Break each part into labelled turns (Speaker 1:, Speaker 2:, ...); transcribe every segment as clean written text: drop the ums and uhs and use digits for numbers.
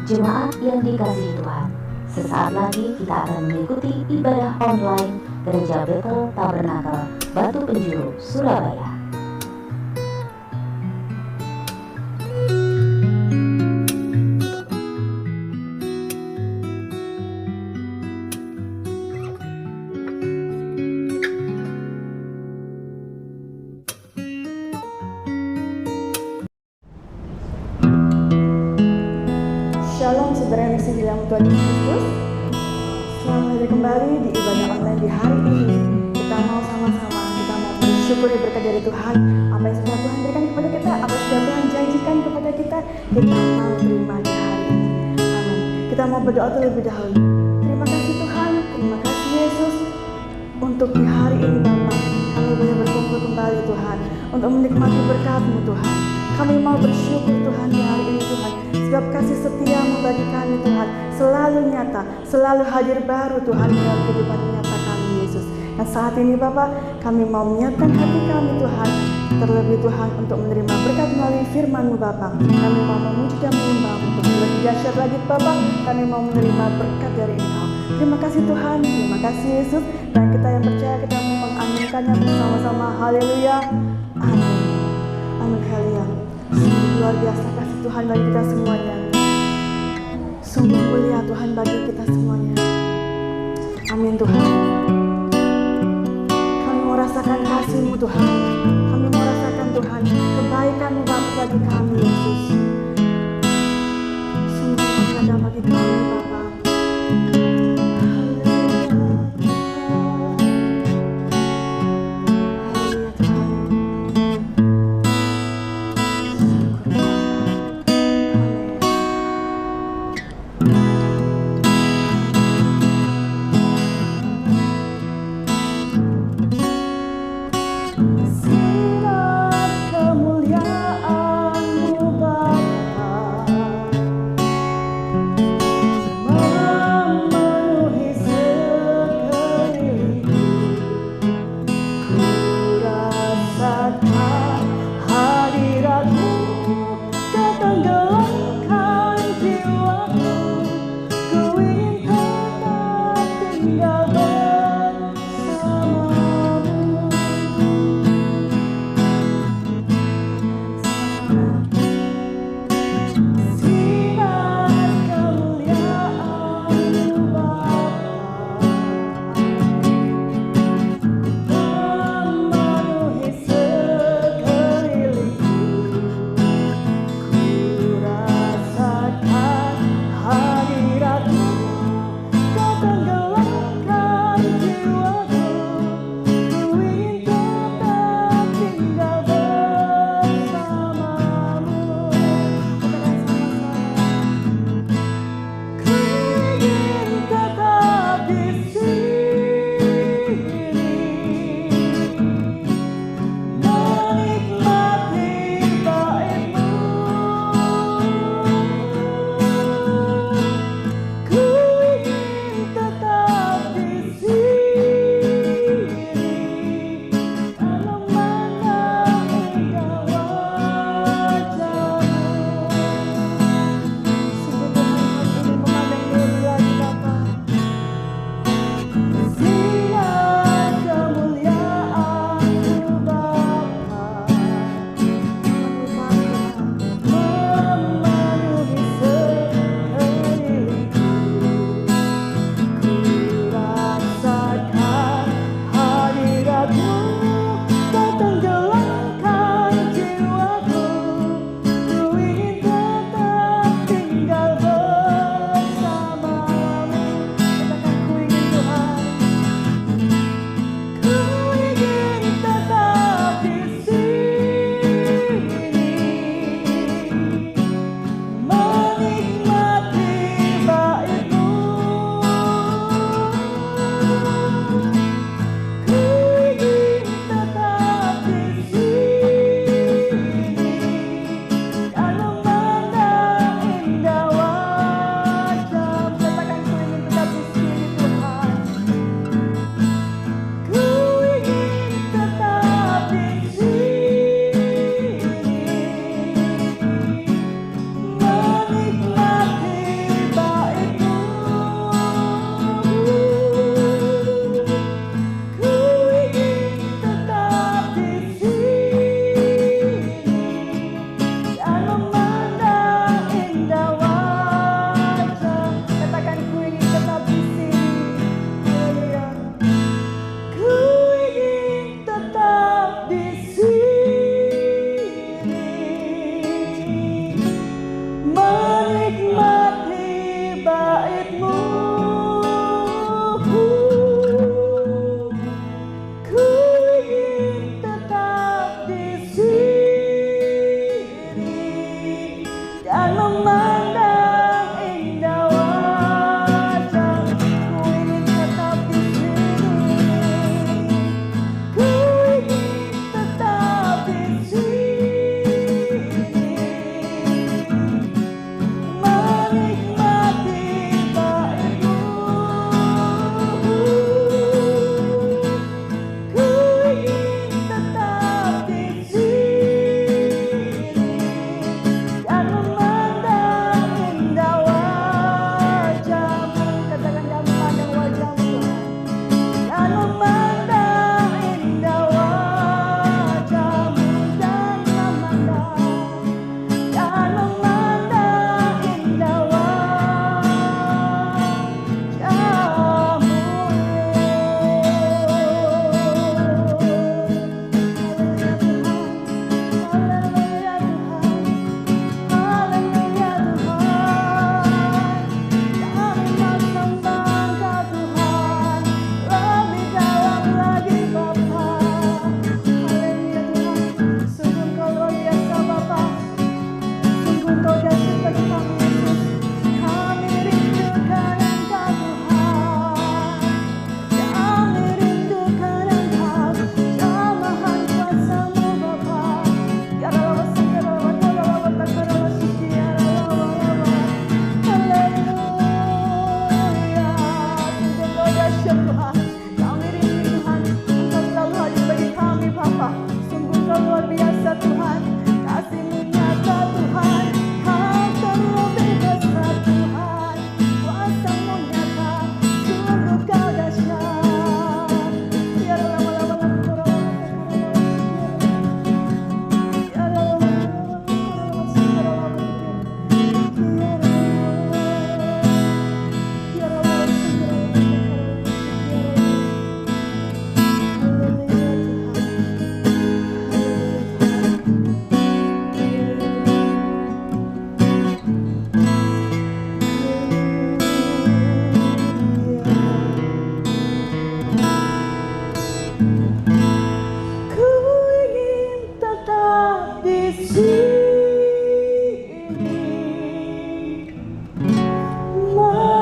Speaker 1: Jemaat yang dikasihi Tuhan, sesaat lagi kita akan mengikuti ibadah online Gereja Bethel Tabernakel Batu Penjuru, Surabaya.
Speaker 2: Shalom saudara yang kasih di dalam Tuhan Yesus Kristus. Selamat hadir kembali di ibadah online di hari ini. Kita mau sama-sama, kita mau bersyukur berkat dari Tuhan. Apa yang sudah Tuhan berikan kepada kita, apa yang sudah Tuhan janjikan kepada kita mau terima di hari ini. Amin. Kita mau berdoa terlebih dahulu. Terima kasih Tuhan, terima kasih Yesus untuk di hari ini Bapa. Kami boleh berkumpul kembali Tuhan untuk menikmati berkat-Mu Tuhan. Kami mau bersyukur Tuhan di hari ini Tuhan, sebab kasih setia-Mu bagi kami Tuhan selalu nyata, selalu hadir baru Tuhan dalam kehidupan nyata kami Yesus. Dan saat ini Bapak, kami mau menyiapkan hati kami Tuhan, terlebih Tuhan untuk menerima berkat melalui firman-Mu Bapak. Kami mau memuji dan menyembah-Mu Tuhan. Lebih dahsyat lagi Bapak, kami mau menerima berkat dari Engkau. Terima kasih Tuhan, terima kasih Yesus. Dan kita yang percaya, kita mau mengaminkannya bersama-sama. Haleluya, amin. Amin, haleluya. Sungguh luar biasa kasih Tuhan bagi kita semuanya. Sungguh mulia Tuhan bagi kita semuanya. Amin Tuhan. Kami mau rasakan kasih-Mu Tuhan. Kami mau rasakan Tuhan kebaikan-Mu bagi kami Yesus. Sungguh ada bagi kami Bapa. Sinar kemuliaan-Mu Bapa.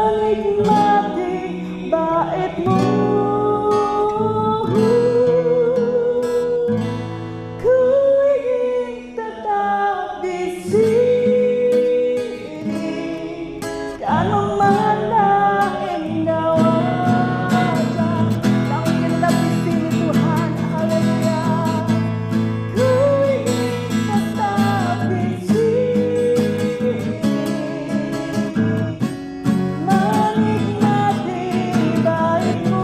Speaker 2: menikmati bait-Mu. Ku ingin tetap di sini dan memandang indah wajah. Kau ingin tetap di sini Tuhan, haleluya. Ku ingin tetap di sini menikmati bait-Mu.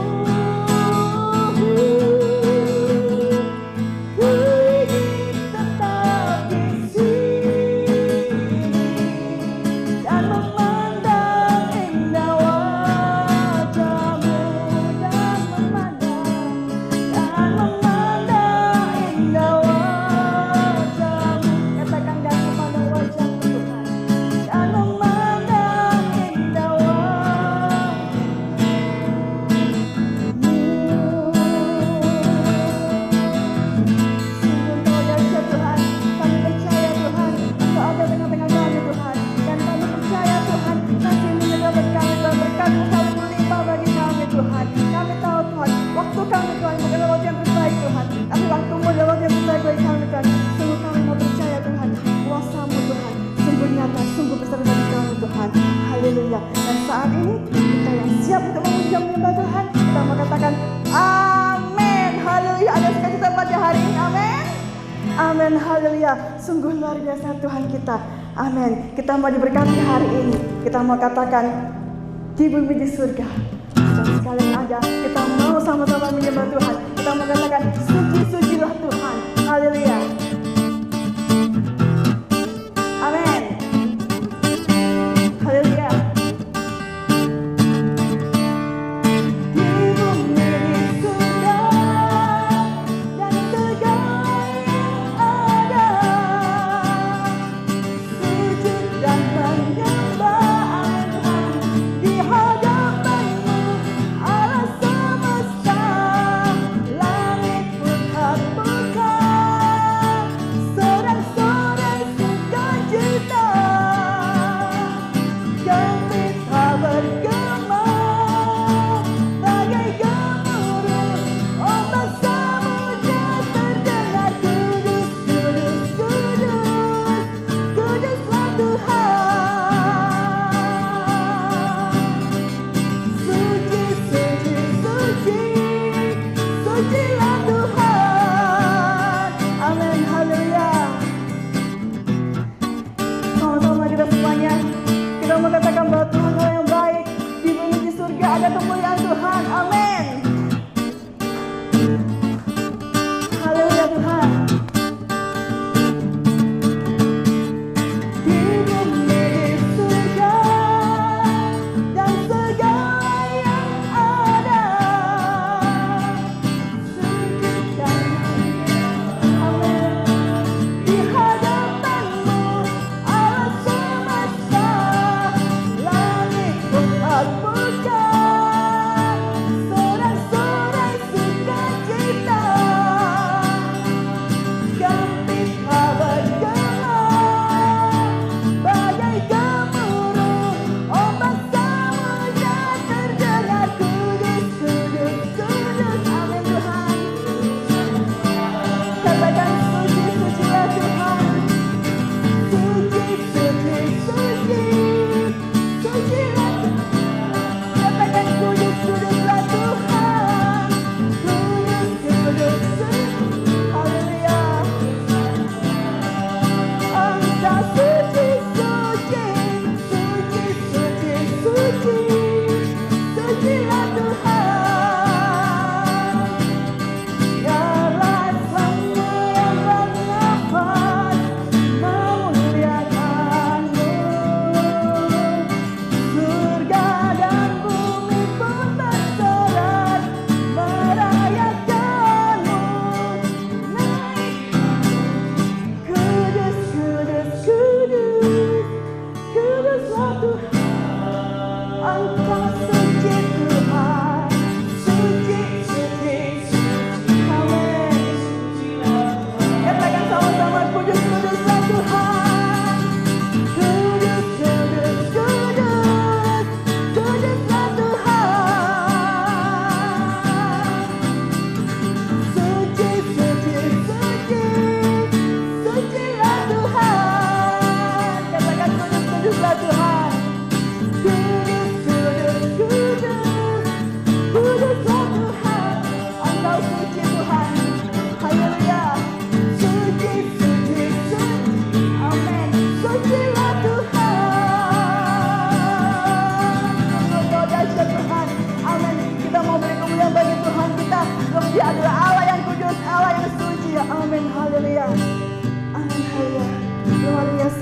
Speaker 2: Ku ingin tetap di sini dan memandang indah wajah-Mu, dan memandang indah wajah-Mu. Katakan dan memandang wajah-Mu Tuhan, dan memandang indah Sungguh Engkau dahsyat Tuhan, kami percaya Tuhan, Engkau ada tengah-tengah kami Tuhan, dan kami percaya Tuhan, kasih menyertai kami dan berkat-Mu selalu melimpah bagi kami Tuhan. Kami tahu Tuhan, waktu kami Tuhan bukan waktu yang terbaik Tuhan, tapi waktu-Mu adalah waktu yang terbaik bagi kami Tuhan. Sungguh kami mau percaya Tuhan, kuasa-Mu Tuhan, sungguh nyata, sungguh besar bagi kami Tuhan. Haleluya. Dan saat ini kita yang siap untuk memuji menyembah Tuhan, kita mau katakan amin. Haleluya. Ada sukacita pada hari ini, amin. Amin, haleluya. Sungguh luar biasa Tuhan kita. Amin. Kita mau diberkati hari ini. Kita mau katakan di bumi di surga. Dan sekalian ada, kita mau sama-sama menyembah Tuhan. Kita mau katakan suci-sucilah Tuhan. Haleluya. Amin. Haleluya. Di bumi di surga dan segala yang ada, sujud dan penyembahan di hadapan-Mu, Allah semesta. Langit pun terbuka, sorak-sorai sukacita, gembira bergema bagai gemuruh ombak samudra terdengar. Kudus, kudus, kudus, kuduslah Tuhan. Suci, suci, suci, sucilah Tuhan. Amin, haleluya. Sama-sama kita semuanya, kita mau katakan bahwa Tuhan Allah yang baik. Di bumi di surga ada kemuliaan Tuhan. Amin. Haleluya Tuhan. Di bumi di surga dan segala yang ada, sujud dan amin di hadapan-Mu, Allah semesta. Langit pun terbuka,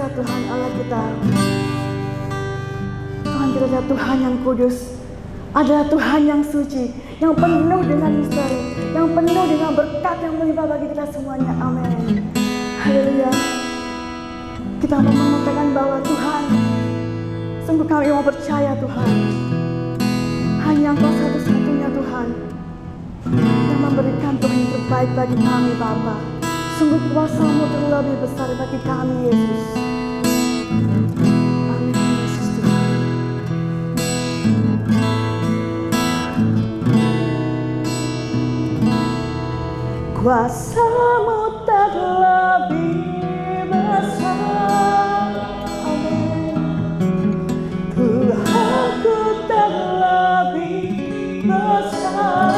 Speaker 2: kuasa Tuhan Allah kita. Tuhan kita adalah Tuhan yang kudus, adalah Tuhan yang suci, yang penuh dengan misteri, yang penuh dengan berkat yang melimpah bagi kita semuanya. Amin. Haleluya. Kita mau mengatakan bahwa Tuhan, sungguh kami mau percaya Tuhan, hanya Engkau satu-satunya Tuhan yang memberikan Tuhan yang terbaik bagi kami Bapa. Sungguh kuasa-Mu terlebih besar bagi kami Yesus. Amin Yesus Tuhan. Kuasa-Mu terlebih besar. Amin. Tuhanku terlebih besar.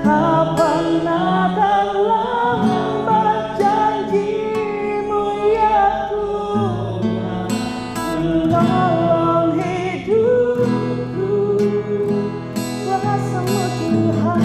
Speaker 2: Tak pernah terlambat janji-Mu ya Tuhan, menolong hidupku. Kuasa-Mu Tuhan.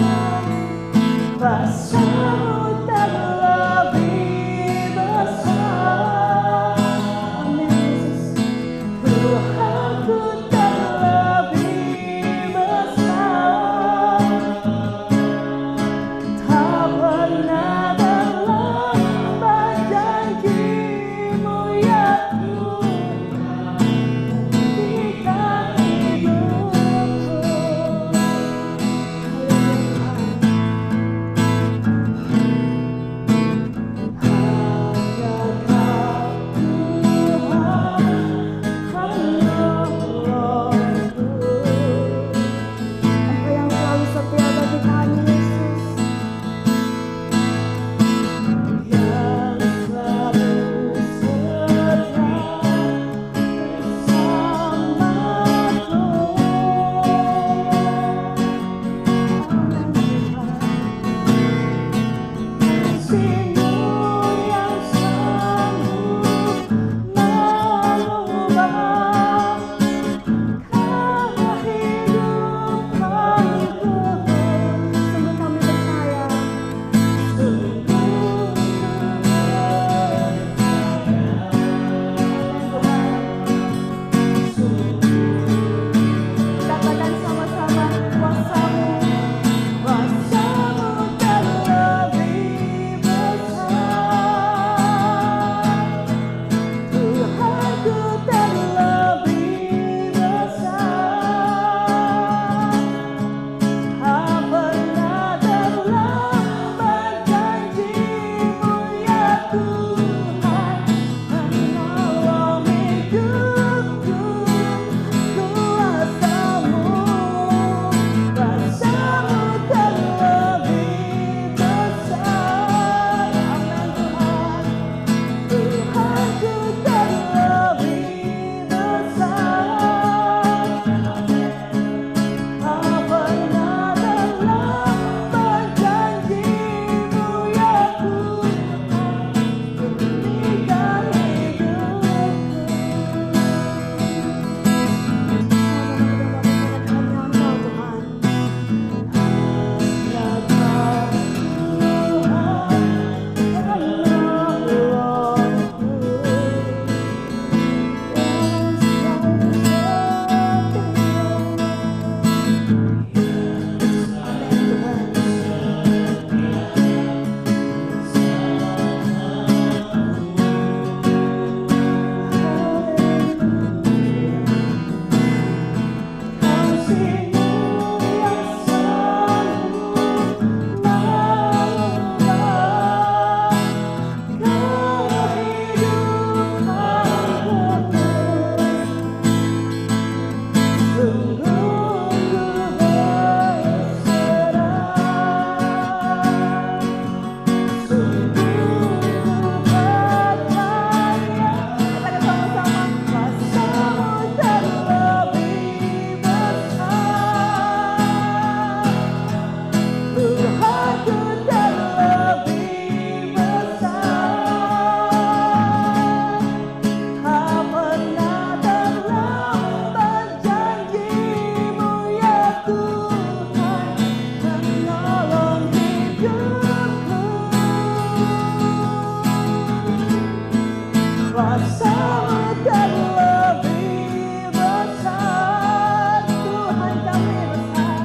Speaker 2: Kuasa-Mu terlebih besar, Tuhan kami besar.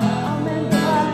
Speaker 2: Amin Tuhan.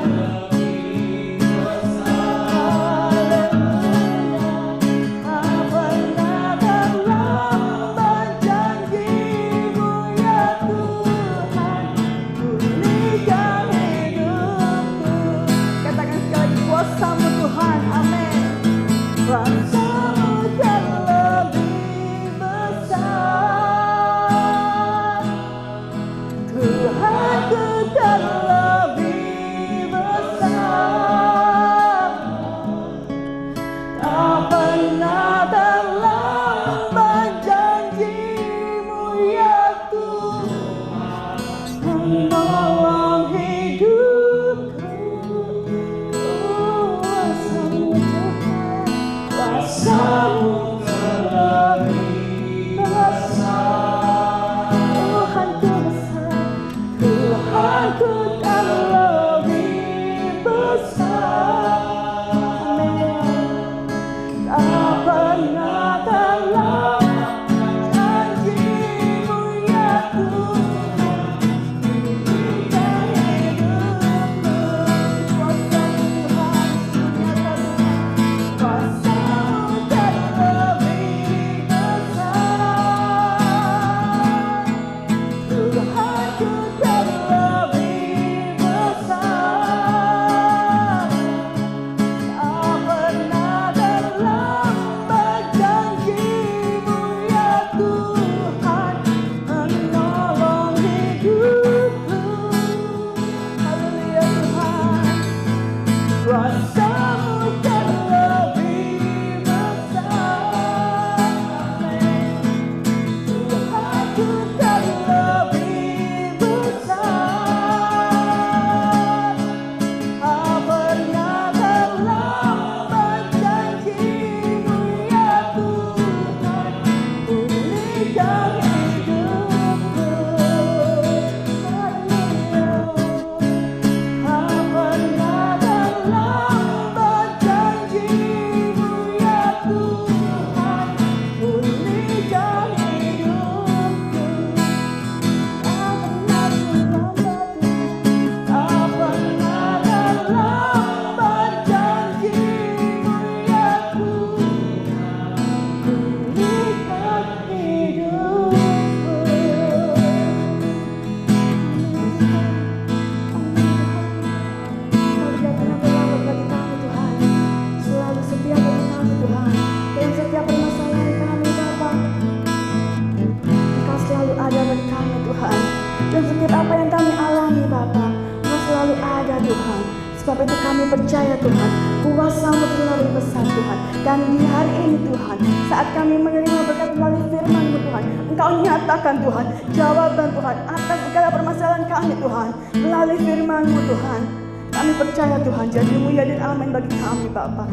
Speaker 2: Sebab itu kami percaya Tuhan, kuasa-Mu terlalu besar Tuhan. Dan di hari ini Tuhan, saat kami menerima berkat melalui firman-Mu Tuhan, Engkau nyatakan Tuhan, jawaban Tuhan atas segala permasalahan kami Tuhan, melalui firman-Mu Tuhan. Kami percaya Tuhan, jadi mulia dan amin bagi kami Bapa.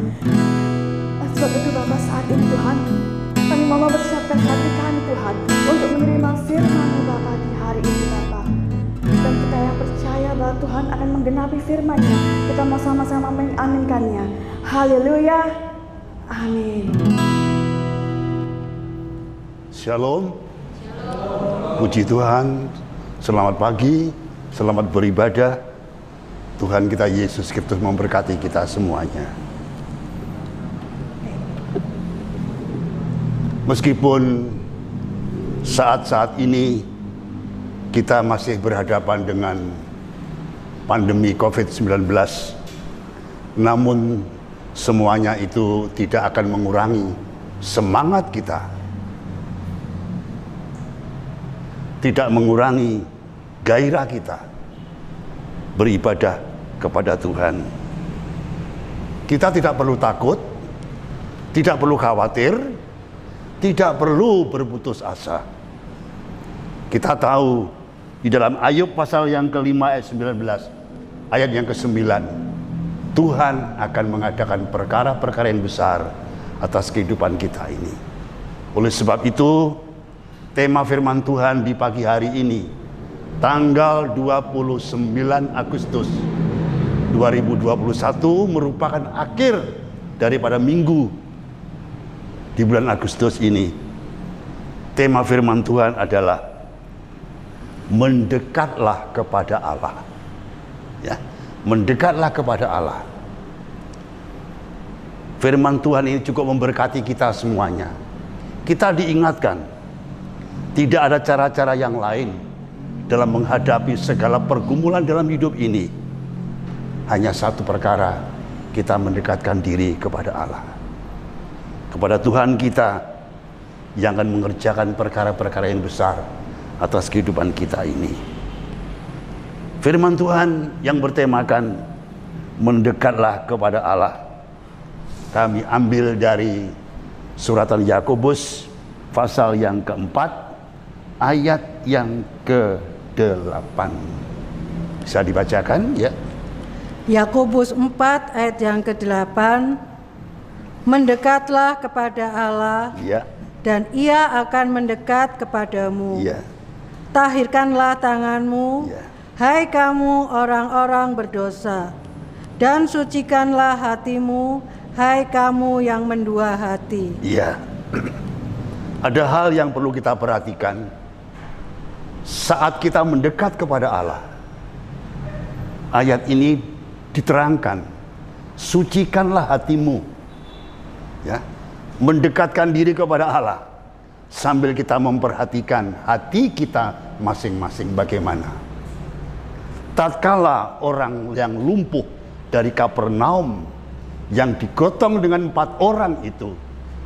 Speaker 2: Sebab itu Bapa, saat ini Tuhan, kami mau mempersiapkan hati kami Tuhan, untuk menerima firman-Mu Bapa di hari ini Bapa. Dan kita yang percaya bahwa Tuhan akan menggenapi firman-Nya, kita mau sama-sama mengaminkannya. Haleluya, amin.
Speaker 3: Shalom. Puji Tuhan, selamat pagi, selamat beribadah. Tuhan kita Yesus Kristus memberkati kita semuanya. Meskipun saat-saat ini kita masih berhadapan dengan pandemi COVID-19, namun semuanya itu tidak akan mengurangi semangat kita, tidak mengurangi gairah kita beribadah kepada Tuhan. Kita tidak perlu takut, tidak perlu khawatir, tidak perlu berputus asa. Kita tahu di dalam Ayub pasal yang ke-5 ayat 19, ayat yang ke-9, Tuhan akan mengadakan perkara-perkara yang besar atas kehidupan kita ini. Oleh sebab itu, tema firman Tuhan di pagi hari ini, tanggal 29 Agustus 2021, merupakan akhir daripada minggu di bulan Agustus ini, tema firman Tuhan adalah mendekatlah kepada Allah. Ya, mendekatlah kepada Allah. Firman Tuhan ini cukup memberkati kita semuanya. Kita diingatkan, tidak ada cara-cara yang lain dalam menghadapi segala pergumulan dalam hidup ini. Hanya satu perkara, kita mendekatkan diri kepada Allah, kepada Tuhan kita yang akan mengerjakan perkara-perkara yang besar atas kehidupan kita ini. Firman Tuhan yang bertemakan mendekatlah kepada Allah, kami ambil dari suratan Yakobus pasal yang keempat ayat yang ke-8. Bisa dibacakan ya?
Speaker 4: Yakobus 4 ayat yang ke-8. Mendekatlah kepada Allah,
Speaker 3: Ya.
Speaker 4: dan Ia akan mendekat kepadamu.
Speaker 3: Ya.
Speaker 4: Tahirkanlah tanganmu,
Speaker 3: Ya.
Speaker 4: hai kamu orang-orang berdosa, dan sucikanlah hatimu, hai kamu yang mendua hati.
Speaker 3: Iya. Ada hal yang perlu kita perhatikan saat kita mendekat kepada Allah. Ayat ini diterangkan, sucikanlah hatimu. Ya. Mendekatkan diri kepada Allah sambil kita memperhatikan hati kita masing-masing bagaimana. Tatkala orang yang lumpuh dari Kapernaum yang digotong dengan 4 orang itu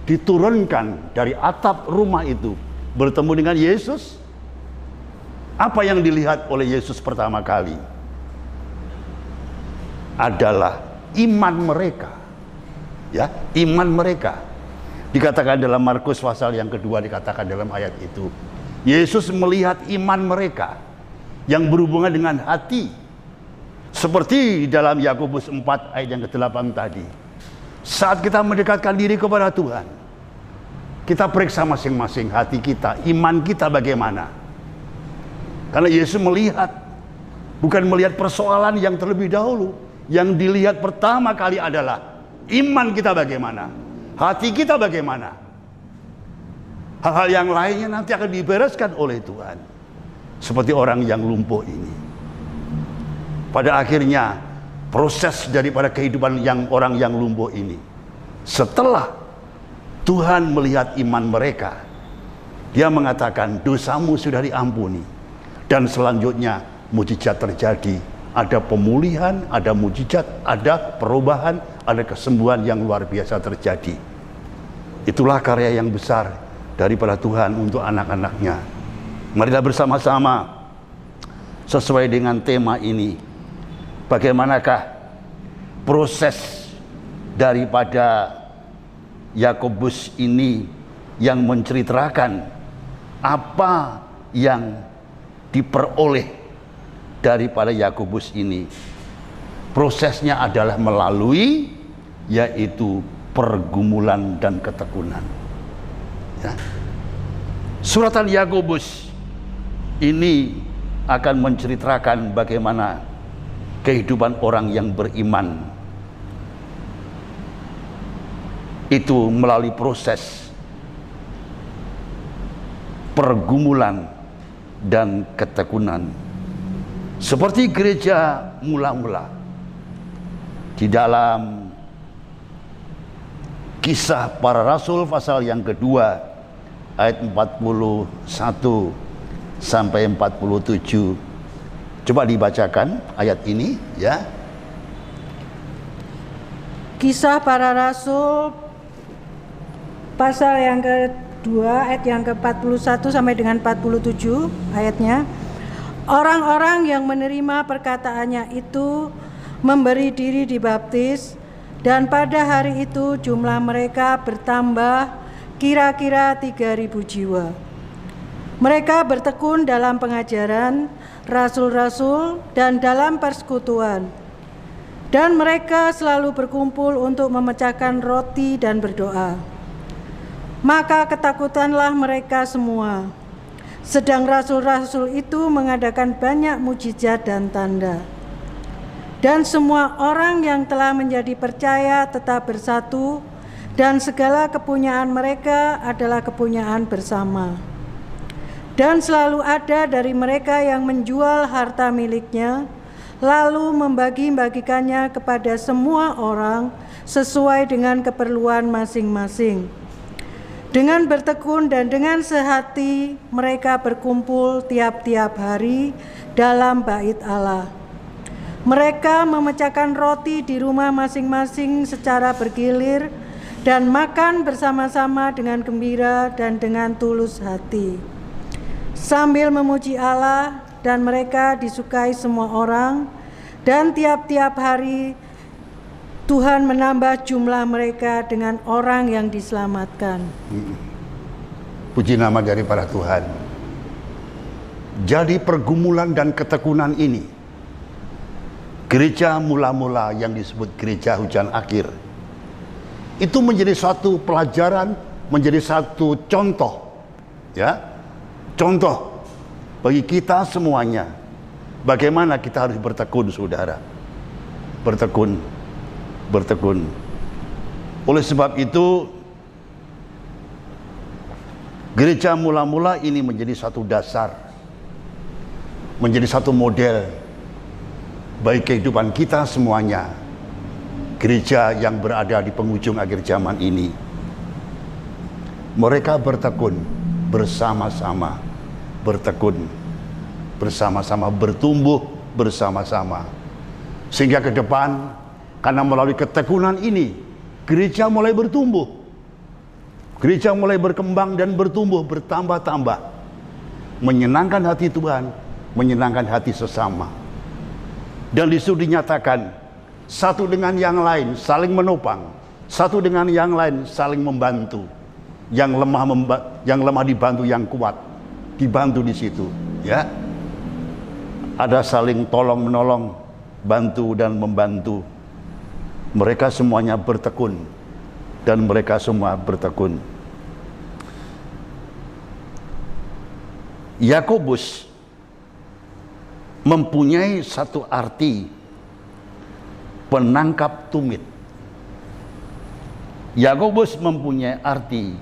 Speaker 3: diturunkan dari atap rumah itu bertemu dengan Yesus, apa yang dilihat oleh Yesus pertama kali adalah iman mereka. Ya, iman mereka. Dikatakan dalam Markus pasal yang kedua, dikatakan dalam ayat itu, Yesus melihat iman mereka yang berhubungan dengan hati. Seperti dalam Yakobus 4 ayat yang ke-8 tadi. Saat kita mendekatkan diri kepada Tuhan, kita periksa masing-masing hati kita, iman kita bagaimana. Karena Yesus melihat, bukan melihat persoalan yang terlebih dahulu. Yang dilihat pertama kali adalah iman kita bagaimana, hati kita bagaimana. Hal-hal yang lainnya nanti akan dibereskan oleh Tuhan. Seperti orang yang lumpuh ini. Pada akhirnya proses daripada kehidupan orang yang lumpuh ini, setelah Tuhan melihat iman mereka, Dia mengatakan dosamu sudah diampuni. Dan selanjutnya mujizat terjadi. Ada pemulihan, ada mujizat, ada perubahan, ada kesembuhan yang luar biasa terjadi. Itulah karya yang besar daripada Tuhan untuk anak-anaknya. Marilah bersama-sama sesuai dengan tema ini. Bagaimanakah proses daripada Yakobus ini yang menceritakan apa yang diperoleh daripada Yakobus ini. Prosesnya adalah melalui yaitu pergumulan dan ketekunan. Ya. Suratan Yakobus ini akan menceritakan bagaimana kehidupan orang yang beriman itu melalui proses pergumulan dan ketekunan. Seperti gereja mula-mula di dalam Kisah Para Rasul pasal yang kedua ayat 41 sampai 47. Coba dibacakan ayat ini ya.
Speaker 4: Kisah Para Rasul pasal yang kedua ayat yang ke-41 sampai dengan 47 ayatnya. Orang-orang yang menerima perkataannya itu memberi diri dibaptis, dan pada hari itu jumlah mereka bertambah kira-kira 3.000 jiwa. Mereka bertekun dalam pengajaran rasul-rasul dan dalam persekutuan, dan mereka selalu berkumpul untuk memecahkan roti dan berdoa. Maka ketakutanlah mereka semua. Sedang rasul-rasul itu mengadakan banyak mujizat dan tanda. Dan semua orang yang telah menjadi percaya tetap bersatu dan segala kepunyaan mereka adalah kepunyaan bersama. Dan selalu ada dari mereka yang menjual harta miliknya, lalu membagi-bagikannya kepada semua orang sesuai dengan keperluan masing-masing. Dengan bertekun dan dengan sehati mereka berkumpul tiap-tiap hari dalam bait Allah. Mereka memecahkan roti di rumah masing-masing secara bergilir dan makan bersama-sama dengan gembira dan dengan tulus hati, sambil memuji Allah, dan mereka disukai semua orang, dan tiap-tiap hari Tuhan menambah jumlah mereka dengan orang yang diselamatkan.
Speaker 3: Puji nama daripada Tuhan. Jadi pergumulan dan ketekunan ini, gereja mula-mula yang disebut gereja hujan akhir, itu menjadi satu pelajaran, menjadi satu contoh, ya, contoh bagi kita semuanya. Bagaimana kita harus bertekun, saudara, bertekun. Oleh sebab itu, gereja mula-mula ini menjadi satu dasar, menjadi satu model bagi kehidupan kita semuanya. Gereja yang berada di penghujung akhir zaman ini, mereka bertekun bersama-sama, bertekun bersama-sama, bertumbuh bersama-sama, sehingga ke depan, karena melalui ketekunan ini, gereja mulai bertumbuh, gereja mulai berkembang dan bertumbuh, bertambah-tambah, menyenangkan hati Tuhan, menyenangkan hati sesama. Dan disitu dinyatakan, satu dengan yang lain saling menopang, satu dengan yang lain saling membantu. Yang lemah dibantu yang kuat, dibantu di situ, ya. Ada saling tolong menolong, bantu dan membantu. Mereka semuanya bertekun, dan mereka semua bertekun. Yakobus mempunyai satu arti penangkap tumit. Yakobus mempunyai arti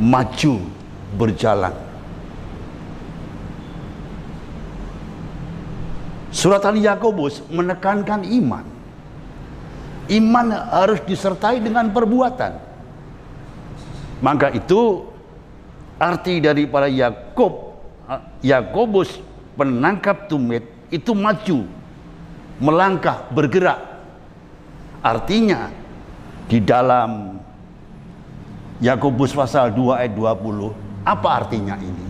Speaker 3: maju berjalan. Suratan Yakobus menekankan iman. Iman harus disertai dengan perbuatan. Maka itu arti daripada Yakobus penangkap tumit itu maju, melangkah, bergerak. Artinya di dalam Yakobus pasal 2 ayat 20, apa artinya ini?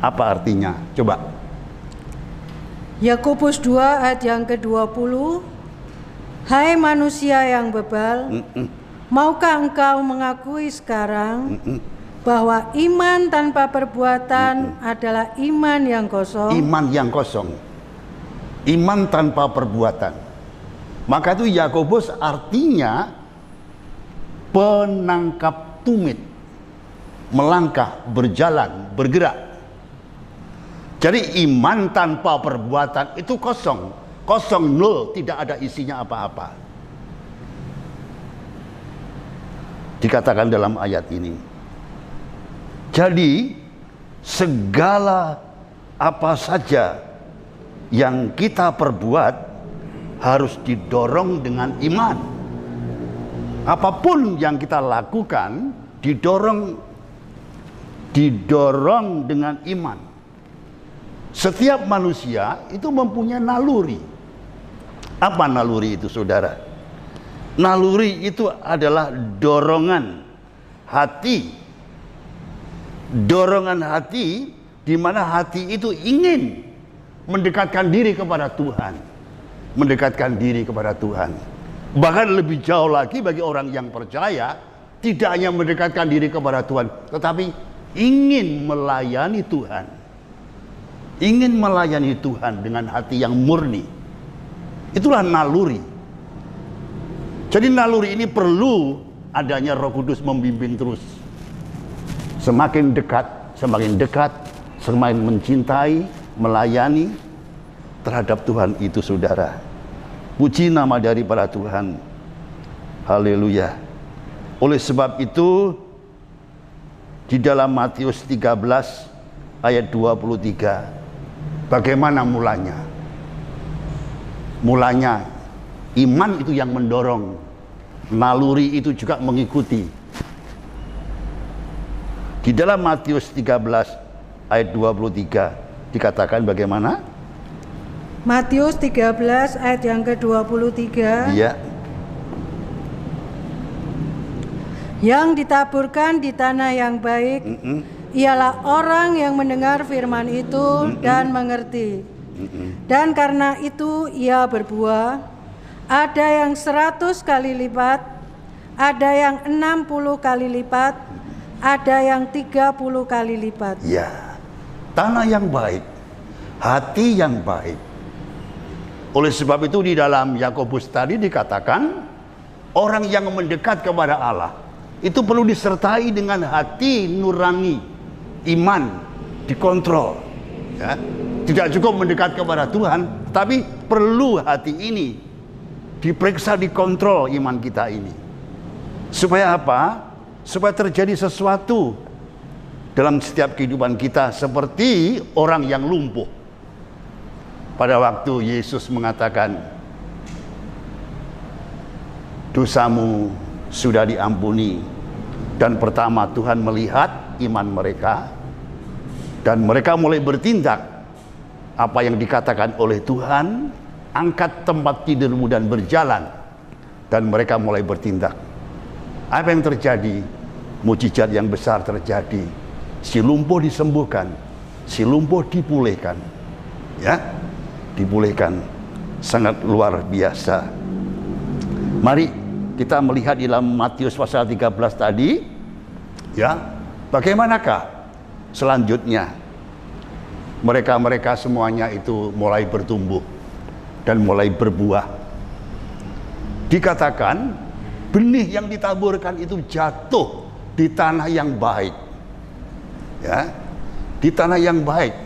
Speaker 3: Apa artinya? Coba.
Speaker 4: Yakobus 2 ayat yang ke-20. Hai manusia yang bebal, maukah engkau mengakui sekarang bahwa iman tanpa perbuatan adalah iman yang kosong?
Speaker 3: Iman yang kosong. Iman tanpa perbuatan. Maka itu Yakobus artinya penangkap tumit, melangkah, berjalan, bergerak. Jadi iman tanpa perbuatan itu kosong. Kosong, nol, tidak ada isinya apa-apa. Dikatakan dalam ayat ini. Jadi segala apa saja yang kita perbuat harus didorong dengan iman. Apapun yang kita lakukan didorong dengan iman. Setiap manusia itu mempunyai naluri. Apa naluri itu, saudara? Naluri itu adalah dorongan hati. Dorongan hati di mana hati itu ingin mendekatkan diri kepada Tuhan. Mendekatkan diri kepada Tuhan. Bahkan lebih jauh lagi bagi orang yang percaya, tidak hanya mendekatkan diri kepada Tuhan, tetapi ingin melayani Tuhan. Ingin melayani Tuhan dengan hati yang murni. Itulah naluri. Jadi naluri ini perlu adanya Roh Kudus membimbing terus. Semakin dekat, semakin mencintai, melayani terhadap Tuhan itu, saudara. Puji nama daripada Tuhan. Haleluya. Oleh sebab itu, di dalam Matius 13 ayat 23, bagaimana mulanya? Mulanya iman itu yang mendorong, naluri itu juga mengikuti. Di dalam Matius 13 ayat 23 dikatakan bagaimana?
Speaker 4: Matius 13 ayat yang ke-23.
Speaker 3: Iya.
Speaker 4: Yang ditaburkan di tanah yang baik ialah orang yang mendengar firman itu dan mengerti. Dan karena itu ia berbuah, ada yang 100 kali lipat, ada yang 60 kali lipat, ada yang 30 kali lipat.
Speaker 3: Ya, tanah yang baik, hati yang baik. Oleh sebab itu di dalam Yakobus tadi dikatakan, orang yang mendekat kepada Allah itu perlu disertai dengan hati nurani, iman, dikontrol. Ya. Tidak cukup mendekat kepada Tuhan, tapi perlu hati ini diperiksa, dikontrol iman kita ini. Supaya apa? Supaya terjadi sesuatu dalam setiap kehidupan kita, seperti orang yang lumpuh. Pada waktu Yesus mengatakan, dosamu sudah diampuni. Dan pertama Tuhan melihat iman mereka, dan mereka mulai bertindak apa yang dikatakan oleh Tuhan, angkat tempat tidurmu dan berjalan. Dan mereka mulai bertindak. Apa yang terjadi? Mujizat yang besar terjadi. Si lumpuh disembuhkan, si lumpuh dipulihkan. Ya, dipulihkan. Sangat luar biasa. Mari kita melihat di dalam Matius pasal 13 tadi, ya, bagaimanakah selanjutnya mereka semuanya itu mulai bertumbuh dan mulai berbuah. Dikatakan benih yang ditaburkan itu jatuh di tanah yang baik, ya, di tanah yang baik.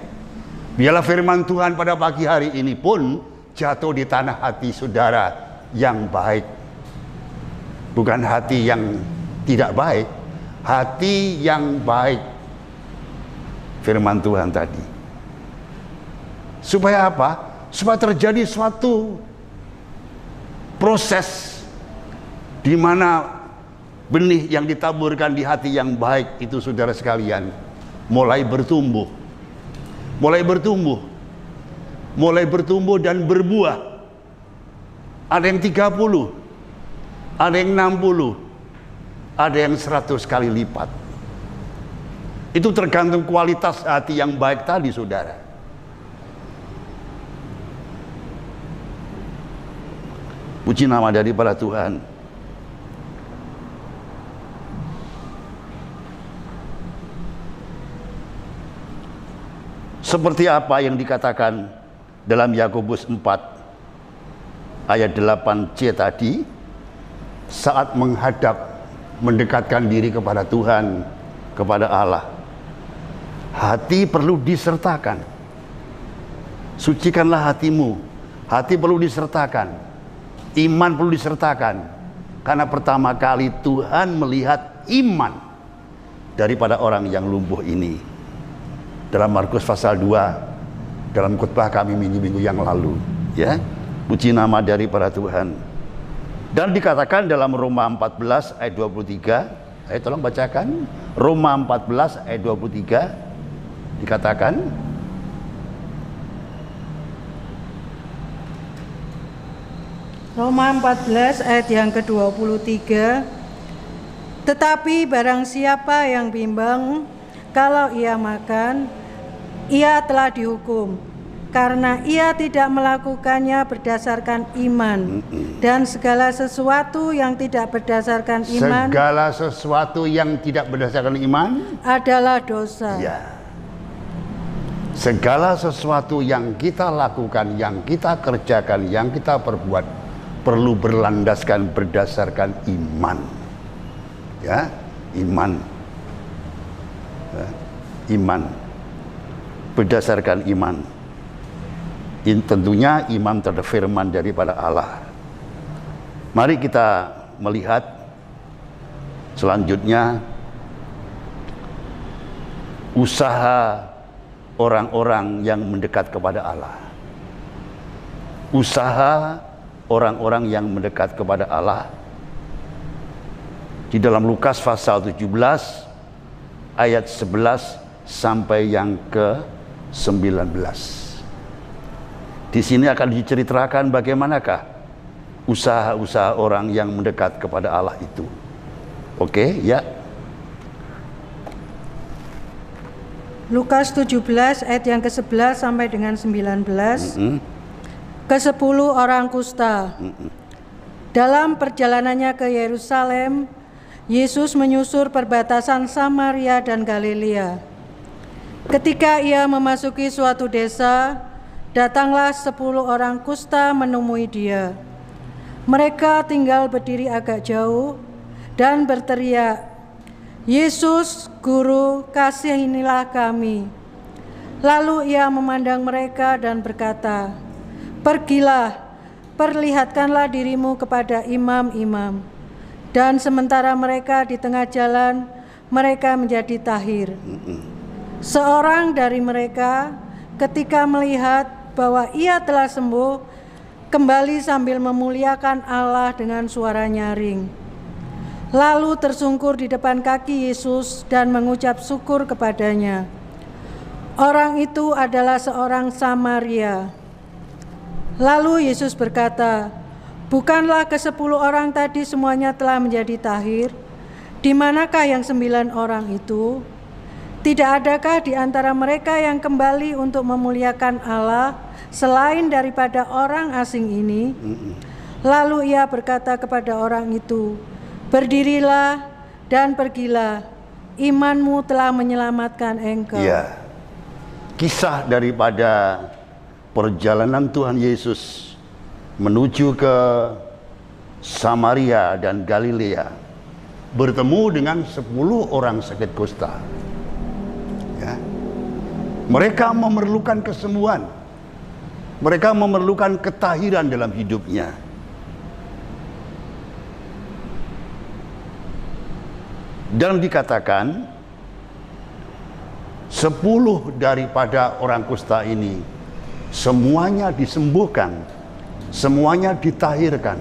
Speaker 3: Biarlah firman Tuhan pada pagi hari ini pun jatuh di tanah hati saudara yang baik. Bukan hati yang tidak baik, hati yang baik. Firman Tuhan tadi. Supaya apa? Supaya terjadi suatu proses di mana benih yang ditaburkan di hati yang baik itu, saudara sekalian, mulai bertumbuh. Mulai bertumbuh. Mulai bertumbuh dan berbuah. Ada yang 30, ada yang 60, ada yang 100 kali lipat. Itu tergantung kualitas hati yang baik tadi, saudara. Puji nama daripada Tuhan. Seperti apa yang dikatakan dalam Yakobus 4 ayat 8c tadi, saat menghadap, mendekatkan diri kepada Tuhan, kepada Allah, hati perlu disertakan. Sucikanlah hatimu. Hati perlu disertakan, iman perlu disertakan. Karena pertama kali Tuhan melihat iman daripada orang yang lumpuh ini. Dalam Markus pasal 2, dalam khotbah kami minggu-minggu yang lalu, ya. Puji nama daripada Tuhan. Dan dikatakan dalam Roma 14 ayat 23, ayo tolong bacakan. Roma 14 ayat 23 dikatakan,
Speaker 4: Roma 14 ayat yang ke-23, tetapi barang siapa yang bimbang, kalau ia makan, ia telah dihukum, karena ia tidak melakukannya berdasarkan iman. Dan segala sesuatu yang tidak berdasarkan iman,
Speaker 3: segala sesuatu yang tidak berdasarkan iman
Speaker 4: adalah dosa.
Speaker 3: Ya. Segala sesuatu yang kita lakukan, yang kita kerjakan, yang kita perbuat, perlu berlandaskan berdasarkan iman. Ya, iman. Ya, iman. Berdasarkan iman. Tentunya iman terhadap firman daripada Allah. Mari kita melihat selanjutnya usaha orang-orang yang mendekat kepada Allah. Usaha orang-orang yang mendekat kepada Allah. Di dalam Lukas pasal 17 ayat 11 sampai yang ke-19. Di sini akan diceritakan bagaimanakah usaha-usaha orang yang mendekat kepada Allah itu. Oke, ya.
Speaker 4: Lukas 17 ayat yang ke-11 sampai dengan 19. Ke-10 orang kusta. Dalam perjalanannya ke Yerusalem, Yesus menyusur perbatasan Samaria dan Galilea. Ketika ia memasuki suatu desa, datanglah 10 orang kusta menemui dia. Mereka tinggal berdiri agak jauh dan berteriak, "Yesus, Guru, kasihanilah kami." Lalu ia memandang mereka dan berkata, "Pergilah, perlihatkanlah dirimu kepada imam-imam." Dan sementara mereka di tengah jalan, mereka menjadi tahir. Seorang dari mereka ketika melihat bahwa ia telah sembuh, kembali sambil memuliakan Allah dengan suara nyaring. Lalu tersungkur di depan kaki Yesus dan mengucap syukur kepadanya. Orang itu adalah seorang Samaria. Lalu Yesus berkata, "Bukanlah ke-10 orang tadi semuanya telah menjadi tahir? Di manakah yang 9 orang itu? Tidak adakah di antara mereka yang kembali untuk memuliakan Allah selain daripada orang asing ini?" Lalu ia berkata kepada orang itu, "Berdirilah dan pergilah, imanmu telah menyelamatkan engkau."
Speaker 3: Ya, kisah daripada perjalanan Tuhan Yesus menuju ke Samaria dan Galilea, bertemu dengan 10 orang sakit kusta. Ya. Mereka memerlukan kesembuhan. Mereka memerlukan ketahiran dalam hidupnya. Dan dikatakan 10 daripada orang kusta ini semuanya disembuhkan, semuanya ditahirkan.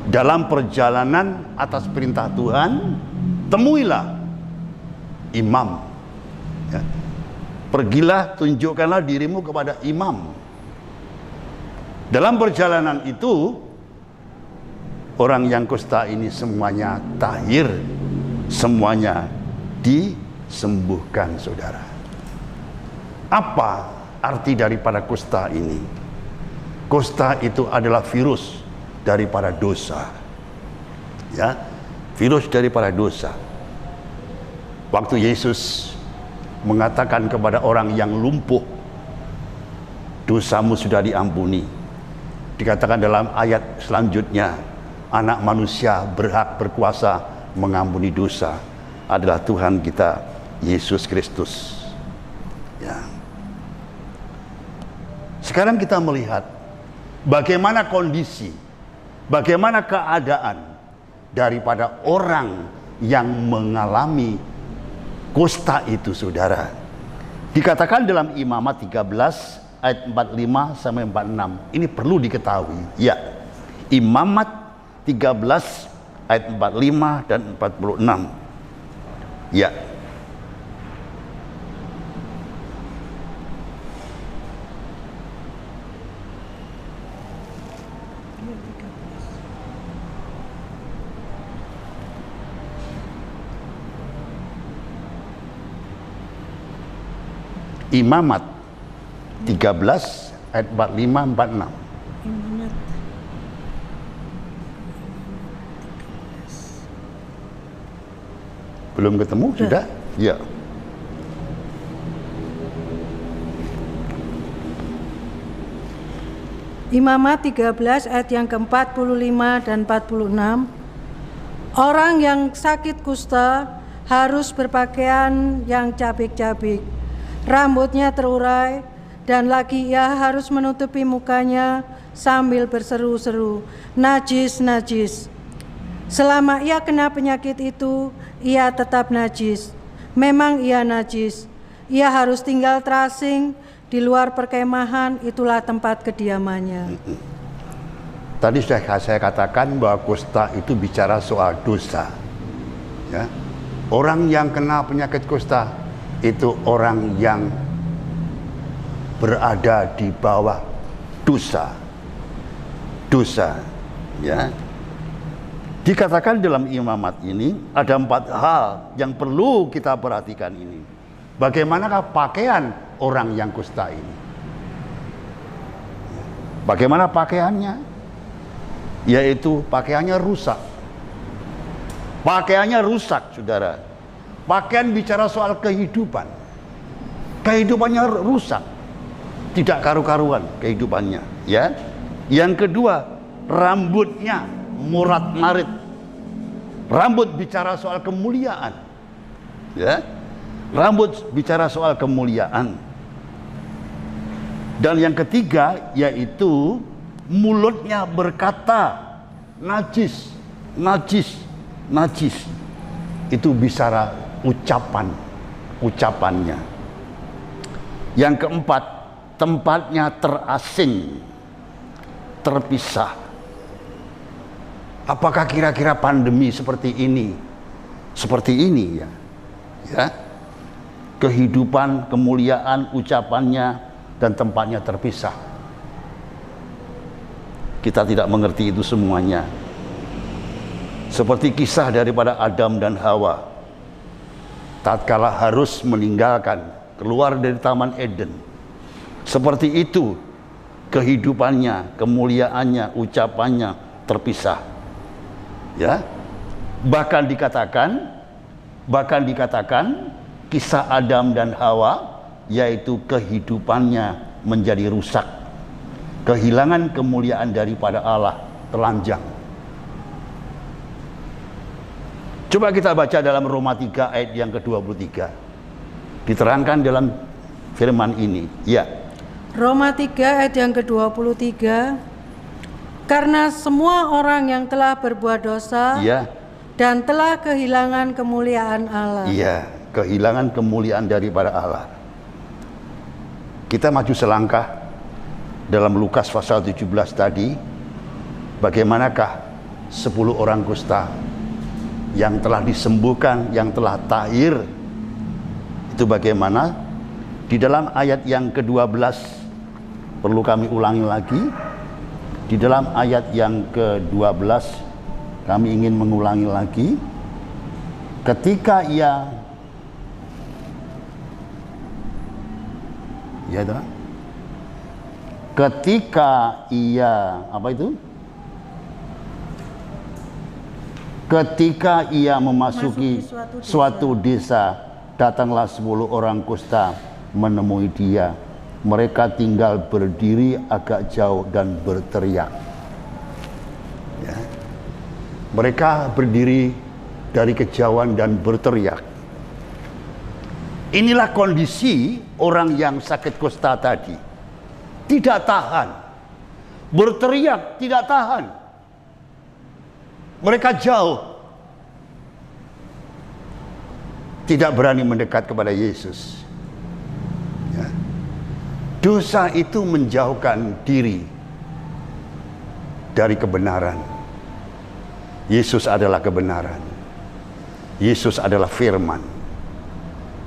Speaker 3: Dalam perjalanan atas perintah Tuhan, temuilah imam. Ya. Pergilah, tunjukkanlah dirimu kepada imam. Dalam perjalanan itu, orang yang kusta ini semuanya tahir, semuanya disembuhkan, saudara. Apa arti daripada kusta ini? Kusta itu adalah virus daripada dosa. Ya, virus daripada dosa. Waktu Yesus mengatakan kepada orang yang lumpuh, "Dosamu sudah diampuni." Dikatakan dalam ayat selanjutnya, Anak manusia berhak berkuasa mengampuni dosa adalah Tuhan kita Yesus Kristus. Ya. Sekarang kita melihat bagaimana kondisi, bagaimana keadaan daripada orang yang mengalami kusta itu, saudara. Dikatakan dalam Imamat 13 ayat 45 sampai 46. Ini perlu diketahui. Ya. Imamat 13 ayat 45 dan 46. Ya. Imamat 13 ayat 45 46.
Speaker 4: Imamat.
Speaker 3: Belum ketemu sudah? Ya.
Speaker 4: Imamat 13 ayat yang ke-45 dan 46. Orang yang sakit kusta harus berpakaian yang cabik-cabik, rambutnya terurai, dan lagi ia harus menutupi mukanya sambil berseru-seru, "Najis, najis." Selama ia kena penyakit itu, ia tetap najis. Memang ia najis. Ia harus tinggal terasing di luar perkemahan, itulah tempat kediamannya.
Speaker 3: Tadi sudah saya katakan bahwa kusta itu bicara soal dosa. Ya. Orang yang kena penyakit kusta itu orang yang berada di bawah dosa. Dosa, ya. Dikatakan dalam imamat ini ada 4 hal yang perlu kita perhatikan ini. Bagaimanakah pakaian orang yang kusta ini? Bagaimana pakaiannya? Yaitu pakaiannya rusak. Pakaiannya rusak, saudara. Pakaian bicara soal kehidupan. Kehidupannya rusak. Tidak karu-karuan kehidupannya, ya. Yang kedua, rambutnya murat-marit. Rambut bicara soal kemuliaan, ya. Rambut bicara soal kemuliaan. Dan yang ketiga yaitu mulutnya berkata najis, najis, najis. Itu bicara ucapannya. Yang keempat, tempatnya terasing, terpisah. Apakah kira-kira pandemi seperti ini ya? Ya. Kehidupan, kemuliaan, ucapannya dan tempatnya terpisah. Kita tidak mengerti itu semuanya. Seperti kisah daripada Adam dan Hawa. Tatkala harus meninggalkan, keluar dari Taman Eden. Seperti itu kehidupannya, kemuliaannya, ucapannya terpisah. Ya, bahkan dikatakan kisah Adam dan Hawa yaitu kehidupannya menjadi rusak, kehilangan kemuliaan daripada Allah, telanjang. Coba kita baca dalam Roma 3 ayat yang ke-23. Diterangkan dalam firman ini, ya.
Speaker 4: Roma 3 ayat yang ke-23. Karena semua orang yang telah berbuat dosa,
Speaker 3: ya,
Speaker 4: dan telah kehilangan kemuliaan Allah.
Speaker 3: Iya, kehilangan kemuliaan daripada Allah. Kita maju selangkah dalam Lukas pasal 17 tadi. Bagaimanakah 10 orang kusta yang telah disembuhkan, yang telah tahir? Itu bagaimana? Di dalam ayat yang ke-12 perlu kami ulangi lagi. Di dalam ayat yang ke-12 kami ingin mengulangi lagi. Ketika ia apa itu? Ketika ia memasuki suatu desa, datanglah 10 orang kusta menemui dia. Mereka tinggal berdiri agak jauh dan berteriak. Ya. Mereka berdiri dari kejauhan dan berteriak. Inilah kondisi orang yang sakit kusta tadi. Tidak tahan. Berteriak, tidak tahan. Mereka jauh. Tidak berani mendekat kepada Yesus. Dosa itu menjauhkan diri dari kebenaran. Yesus adalah kebenaran. Yesus adalah firman.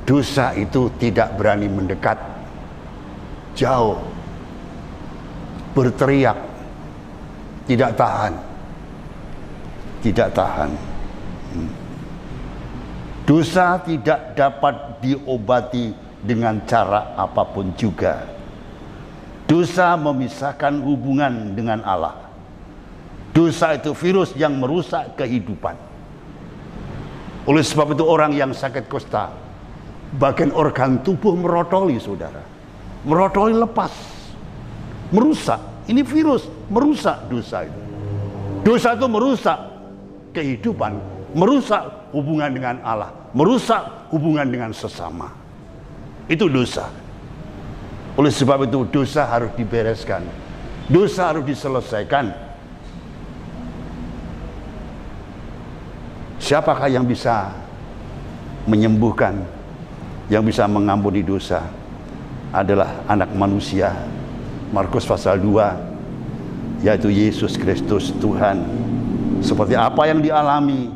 Speaker 3: Dosa itu tidak berani mendekat. Jauh. Berteriak. Tidak tahan. Tidak tahan. Dosa tidak dapat diobati dengan cara apapun juga. Dosa memisahkan hubungan dengan Allah. Dosa itu virus yang merusak kehidupan. Oleh sebab itu orang yang sakit kusta, bagian organ tubuh merotoli, saudara. Merotoli lepas. Merusak. Ini virus merusak dosa itu. Dosa itu merusak kehidupan, merusak hubungan dengan Allah, merusak hubungan dengan sesama. Itu dosa. Oleh sebab itu dosa harus dibereskan. Dosa harus diselesaikan. Siapakah yang bisa menyembuhkan, yang bisa mengampuni dosa? Adalah anak manusia. Markus pasal 2, yaitu Yesus Kristus Tuhan. Seperti apa yang dialami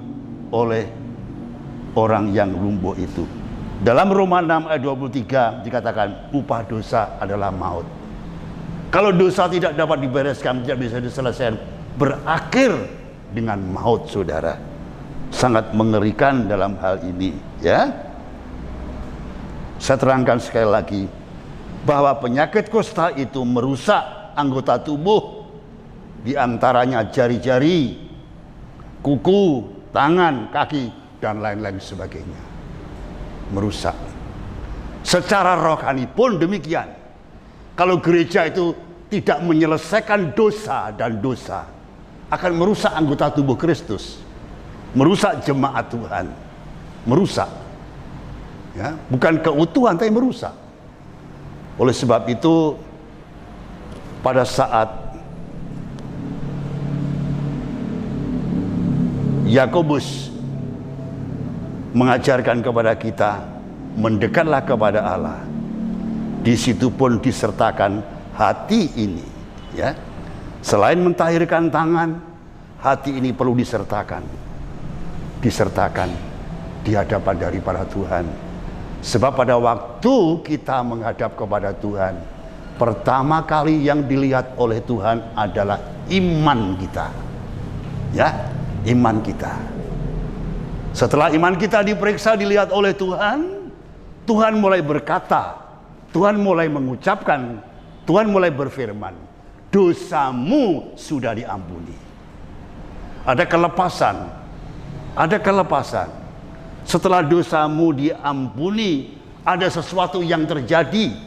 Speaker 3: oleh orang yang lumpuh itu. Dalam Roma 6 ayat 23 dikatakan upah dosa adalah maut. Kalau dosa tidak dapat dibereskan, tidak bisa diselesaikan, berakhir dengan maut, saudara. Sangat mengerikan dalam hal ini, ya. Saya terangkan sekali lagi bahwa penyakit kusta itu merusak anggota tubuh, di antaranya jari-jari, kuku, tangan, kaki, dan lain-lain sebagainya. Merusak. Secara rohani pun demikian. Kalau gereja itu tidak menyelesaikan dosa dan dosa, akan merusak anggota tubuh Kristus, merusak jemaat Tuhan, merusak. Ya, bukan keutuhan tapi merusak. Oleh sebab itu, pada saat Yakobus mengajarkan kepada kita, mendekatlah kepada Allah. Di situ pun disertakan hati ini, ya. Selain mentahirkan tangan, hati ini perlu disertakan di hadapan daripada Tuhan. Sebab pada waktu kita menghadap kepada Tuhan, pertama kali yang dilihat oleh Tuhan adalah iman kita, ya, iman kita. Setelah iman kita diperiksa, dilihat oleh Tuhan, Tuhan mulai berkata, Tuhan mulai mengucapkan, Tuhan mulai berfirman, dosamu sudah diampuni. Ada kelepasan, ada kelepasan. Setelah dosamu diampuni, ada sesuatu yang terjadi.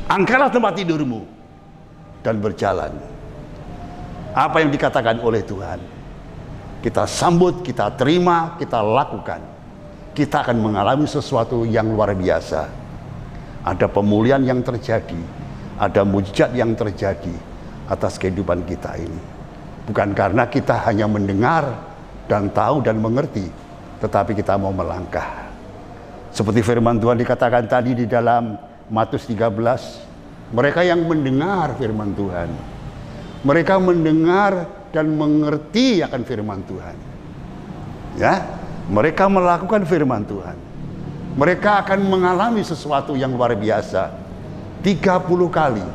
Speaker 3: Angkatlah tempat tidurmu dan berjalan. Apa yang dikatakan oleh Tuhan, kita sambut, kita terima, kita lakukan. Kita akan mengalami sesuatu yang luar biasa. Ada pemulihan yang terjadi, ada mujizat yang terjadi atas kehidupan kita ini. Bukan karena kita hanya mendengar dan tahu dan mengerti, tetapi kita mau melangkah. Seperti firman Tuhan dikatakan tadi di dalam Matius 13, mereka yang mendengar firman Tuhan, mereka mendengar dan mengerti akan firman Tuhan, ya. Mereka melakukan firman Tuhan, mereka akan mengalami sesuatu yang luar biasa. 30 kali,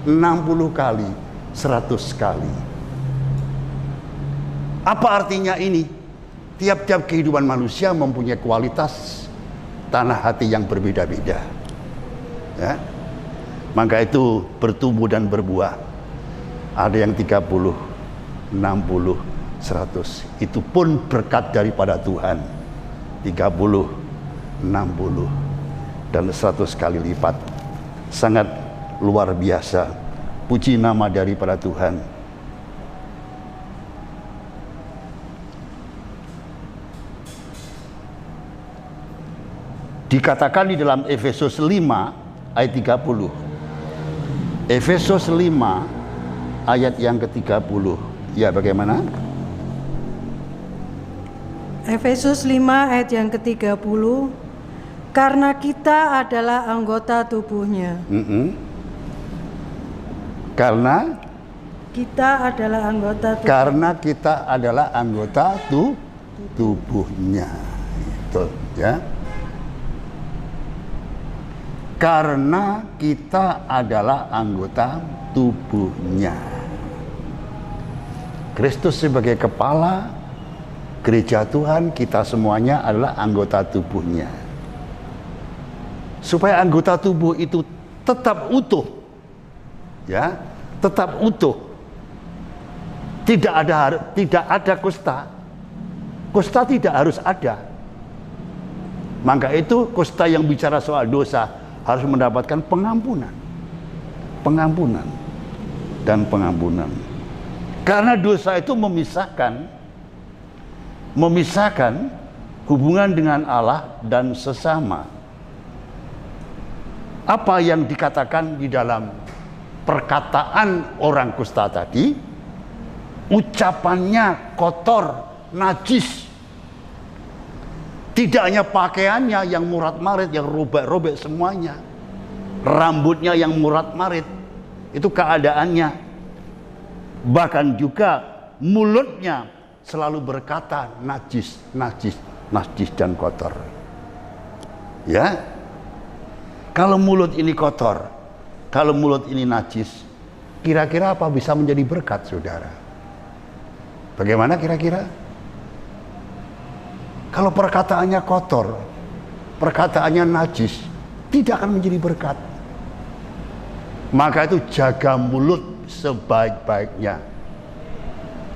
Speaker 3: 60 kali, 100 kali. Apa artinya ini? Tiap-tiap kehidupan manusia mempunyai kualitas tanah hati yang berbeda-beda, ya. Maka itu bertumbuh dan berbuah. Ada yang 30, 60, 100. Itu pun berkat daripada Tuhan. 30, 60, dan 100 kali lipat. Sangat luar biasa. Puji nama daripada Tuhan. Dikatakan di dalam Efesus 5 ayat 30. Efesus 5 ayat yang ke-30. Ya, bagaimana?
Speaker 4: Efesus 5 ayat yang ke-30, karena kita adalah anggota tubuhnya.
Speaker 3: Karena
Speaker 4: kita adalah anggota tubuh.
Speaker 3: Karena kita adalah anggota tubuhnya. Itu, ya. Karena kita adalah anggota tubuhnya. Kristus sebagai kepala gereja Tuhan, kita semuanya adalah anggota tubuhnya. Supaya anggota tubuh itu tetap utuh, ya, tetap utuh. Tidak ada kusta. Kusta tidak harus ada. Maka itu kusta yang bicara soal dosa harus mendapatkan pengampunan. Pengampunan dan pengampunan. Karena dosa itu memisahkan hubungan dengan Allah dan sesama. Apa yang dikatakan di dalam perkataan orang kusta tadi, ucapannya kotor, najis. Tidak hanya pakaiannya yang murat-marit, yang robek-robek semuanya, rambutnya yang murat-marit, itu keadaannya. Bahkan juga mulutnya selalu berkata najis, najis, najis dan kotor. Ya, kalau mulut ini kotor, kalau mulut ini najis, kira-kira apa bisa menjadi berkat, saudara? Bagaimana kira-kira? Kalau perkataannya kotor, perkataannya najis, tidak akan menjadi berkat. Maka itu jaga mulut sebaik-baiknya.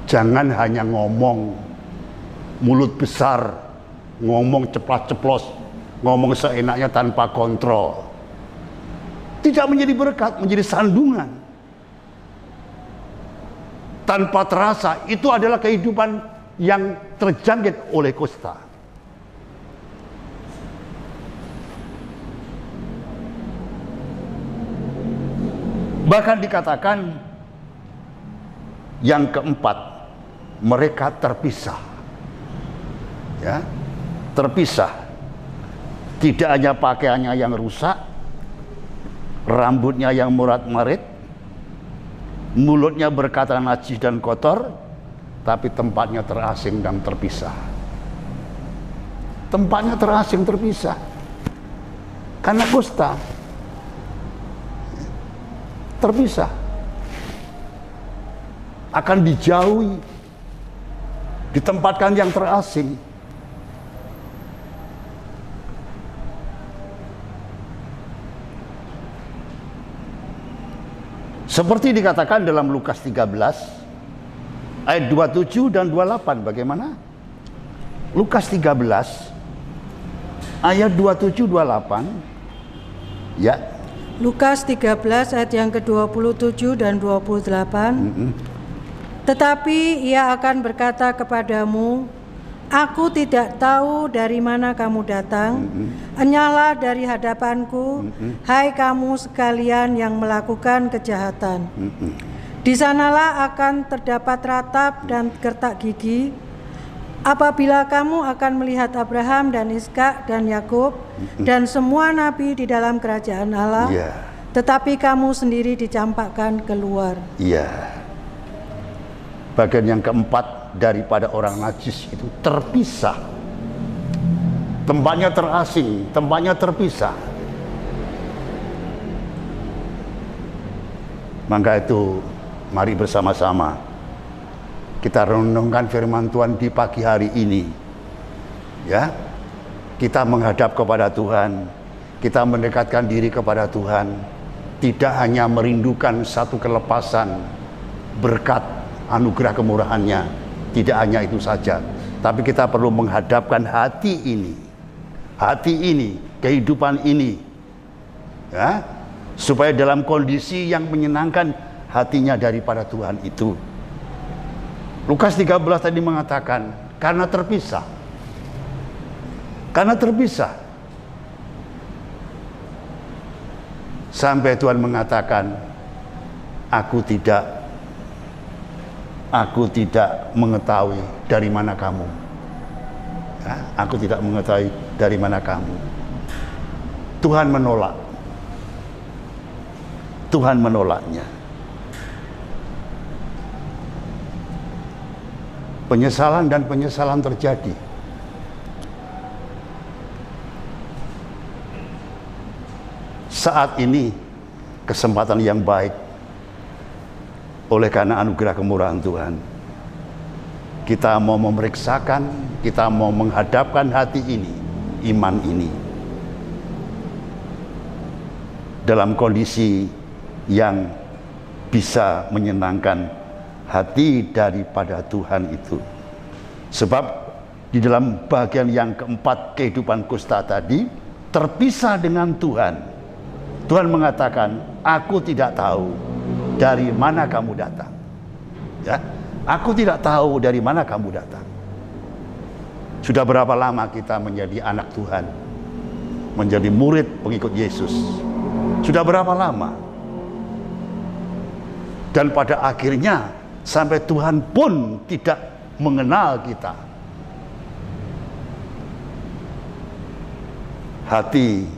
Speaker 3: Jangan hanya ngomong mulut besar, ngomong ceplas-ceplos, ngomong seenaknya tanpa kontrol. Tidak menjadi berkat, menjadi sandungan. Tanpa terasa, itu adalah kehidupan yang terjangkit oleh kusta. Bahkan dikatakan yang keempat, mereka terpisah. Ya, terpisah. Tidak hanya pakaiannya yang rusak, rambutnya yang murat-marit, mulutnya berkata najis dan kotor, tapi tempatnya terasing dan terpisah. Tempatnya terasing, terpisah. Karena kusta. Terpisah. Akan dijauhi. Ditempatkan yang terasing. Seperti dikatakan dalam Lukas 13 ayat 27 dan 28. Bagaimana? Lukas 13 ayat 27 28. Ya.
Speaker 4: Lukas 13 ayat yang ke-27 dan 28. Tetapi ia akan berkata kepadamu, aku tidak tahu dari mana kamu datang. Enyahlah dari hadapanku, hai kamu sekalian yang melakukan kejahatan. Di sanalah akan terdapat ratap dan gertak gigi, apabila kamu akan melihat Abraham dan Ishak dan Yakub dan semua nabi di dalam kerajaan Allah, tetapi kamu sendiri dicampakkan keluar.
Speaker 3: Bagian yang keempat daripada orang najis itu terpisah. Tempatnya terasing, tempatnya terpisah. Maka itu mari bersama-sama kita renungkan firman Tuhan di pagi hari ini. Ya. Kita menghadap kepada Tuhan, kita mendekatkan diri kepada Tuhan, tidak hanya merindukan satu kelepasan berkat anugerah kemurahannya, tidak hanya itu saja, tapi kita perlu menghadapkan hati ini, kehidupan ini, ya, supaya dalam kondisi yang menyenangkan hatinya daripada Tuhan itu. Lukas 13 tadi mengatakan, karena terpisah, sampai Tuhan mengatakan, aku tidak mengetahui dari mana kamu. Ya, aku tidak mengetahui dari mana kamu. Tuhan menolaknya. Penyesalan dan penyesalan terjadi. Saat ini kesempatan yang baik, oleh karena anugerah kemurahan Tuhan, kita mau memeriksakan, kita mau menghadapkan hati ini, iman ini, dalam kondisi yang bisa menyenangkan hati daripada Tuhan itu. Sebab di dalam bagian yang keempat kehidupan kusta tadi, terpisah dengan Tuhan. Tuhan mengatakan, aku tidak tahu dari mana kamu datang. Ya, aku tidak tahu dari mana kamu datang. Sudah berapa lama kita menjadi anak Tuhan, menjadi murid pengikut Yesus? Sudah berapa lama? Dan pada akhirnya sampai Tuhan pun tidak mengenal kita. Hati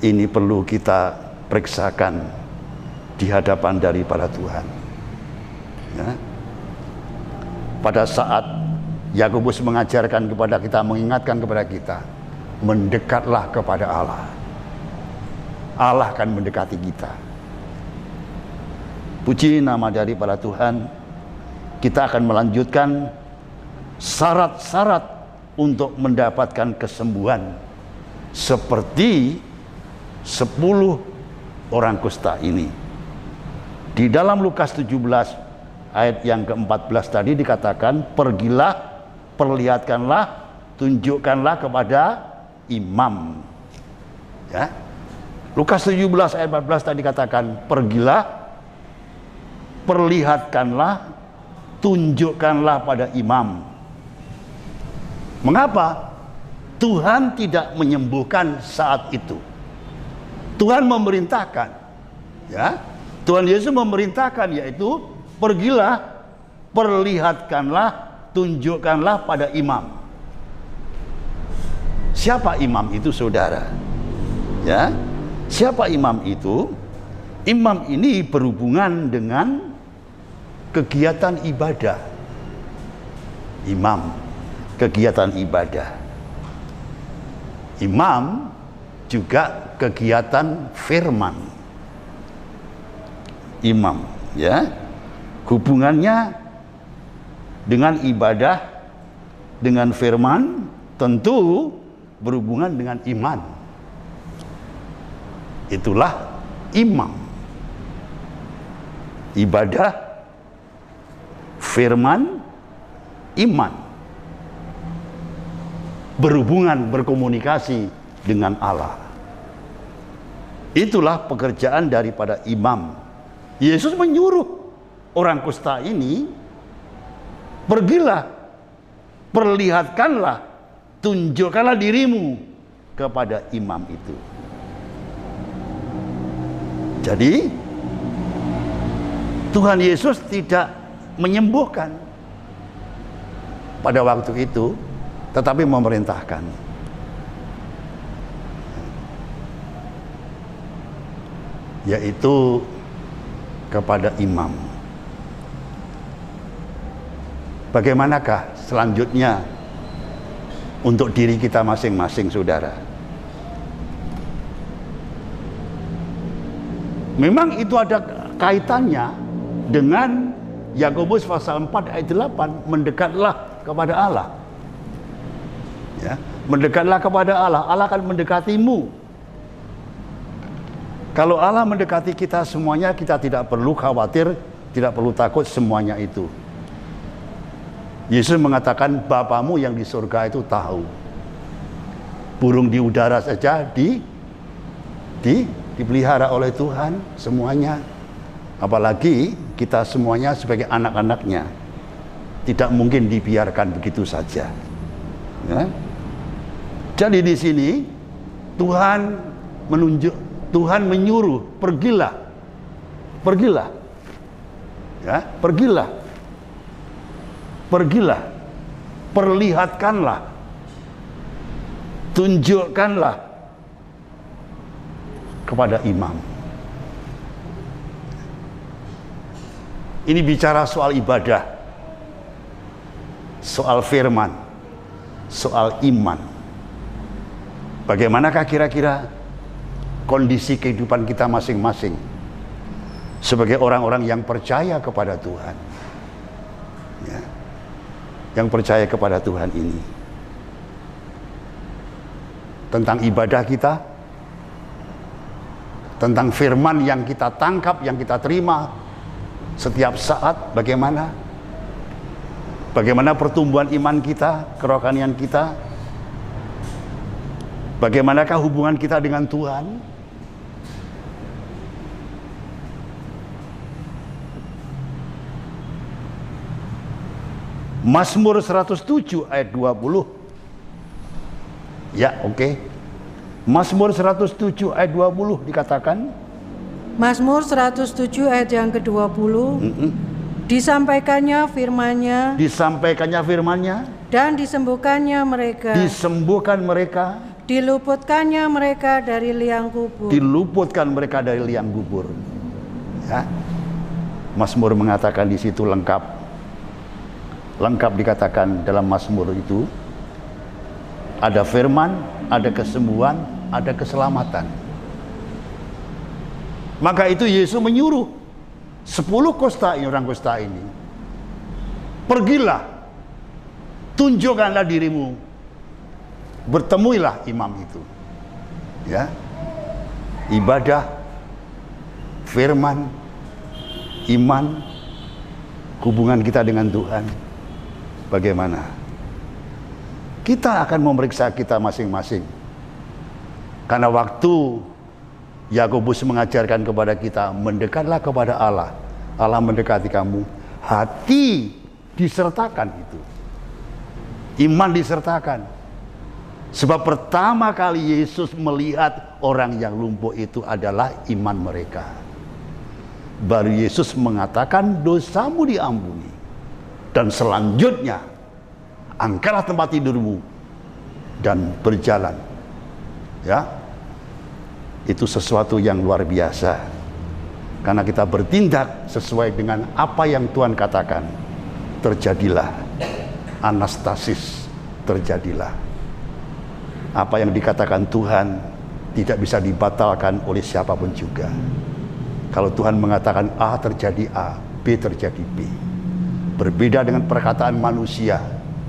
Speaker 3: ini perlu kita periksakan di hadapan daripada Tuhan. Ya. Pada saat Yakobus mengajarkan kepada kita, mengingatkan kepada kita, mendekatlah kepada Allah. Allah akan mendekati kita. Puji nama daripada Tuhan. Kita akan melanjutkan syarat-syarat untuk mendapatkan kesembuhan seperti 10 orang kusta ini. Di dalam Lukas 17 ayat yang ke-14 tadi dikatakan, pergilah, perlihatkanlah, tunjukkanlah kepada imam. Ya. Lukas 17 ayat 14 tadi dikatakan, pergilah, perlihatkanlah, tunjukkanlah pada imam. Mengapa? Tuhan tidak menyembuhkan saat itu. Tuhan memerintahkan. Ya. Tuhan Yesus memerintahkan, yaitu pergilah, perlihatkanlah, tunjukkanlah pada imam. Siapa imam itu, saudara? Ya. Siapa imam itu? Imam ini berhubungan dengan kegiatan ibadah. Imam, kegiatan ibadah. Imam juga kegiatan firman. Imam, ya, hubungannya dengan ibadah, dengan firman, tentu berhubungan dengan iman. Itulah imam. Ibadah, firman, iman. Berhubungan, berkomunikasi dengan Allah. Itulah pekerjaan daripada imam. Yesus menyuruh orang kusta ini, pergilah, perlihatkanlah, tunjukkanlah dirimu kepada imam itu. Jadi Tuhan Yesus tidak menyembuhkan pada waktu itu, tetapi memerintahkan. Yaitu kepada imam. Bagaimanakah selanjutnya untuk diri kita masing-masing, saudara? Memang itu ada kaitannya dengan Yakobus pasal 4 ayat 8, mendekatlah kepada Allah. Ya, mendekatlah kepada Allah, Allah akan mendekatimu. Kalau Allah mendekati kita semuanya, kita tidak perlu khawatir, tidak perlu takut semuanya itu. Yesus mengatakan, Bapamu yang di surga itu tahu. Burung di udara saja dipelihara oleh Tuhan semuanya. Apalagi kita semuanya sebagai anak-anaknya. Tidak mungkin dibiarkan begitu saja. Ya. Jadi di sini Tuhan menyuruh, pergilah. Pergilah. Ya, pergilah. Pergilah. Perlihatkanlah. Tunjukkanlah kepada imam. Ini bicara soal ibadah, soal firman, soal iman. Bagaimanakah kira-kira kondisi kehidupan kita masing-masing sebagai orang-orang yang percaya kepada Tuhan, ya, yang percaya kepada Tuhan ini, tentang ibadah kita, tentang firman yang kita tangkap, yang kita terima setiap saat, bagaimana pertumbuhan iman kita, kerohanian kita, bagaimanakah hubungan kita dengan Tuhan. Mazmur 107 ayat 20. Ya, oke. Mazmur 107 ayat 20 dikatakan,
Speaker 4: Mazmur 107 ayat yang ke-20. Disampaikannya firman-Nya, dan disembuhkannya mereka, diluputkannya mereka dari liang kubur.
Speaker 3: Ya. Mazmur mengatakan di situ lengkap dikatakan dalam Mazmur itu ada firman, ada kesembuhan, ada keselamatan. Maka itu Yesus menyuruh 10 orang kusta ini, pergilah, tunjukkanlah dirimu, bertemuilah imam itu. Ya, ibadah, firman, iman, hubungan kita dengan Tuhan. Bagaimana? Kita akan memeriksa kita masing-masing. Karena waktu Yakobus mengajarkan kepada kita, mendekatlah kepada Allah. Allah mendekati kamu. Hati disertakan itu. Iman disertakan. Sebab pertama kali Yesus melihat orang yang lumpuh itu adalah iman mereka. Baru Yesus mengatakan dosamu diampuni. Dan selanjutnya, angkatlah tempat tidurmu dan berjalan. Ya. Itu sesuatu yang luar biasa. Karena kita bertindak sesuai dengan apa yang Tuhan katakan. Terjadilah anastasis, terjadilah. Apa yang dikatakan Tuhan tidak bisa dibatalkan oleh siapapun juga. Kalau Tuhan mengatakan A, terjadi A, B, terjadi B. Berbeda dengan perkataan manusia,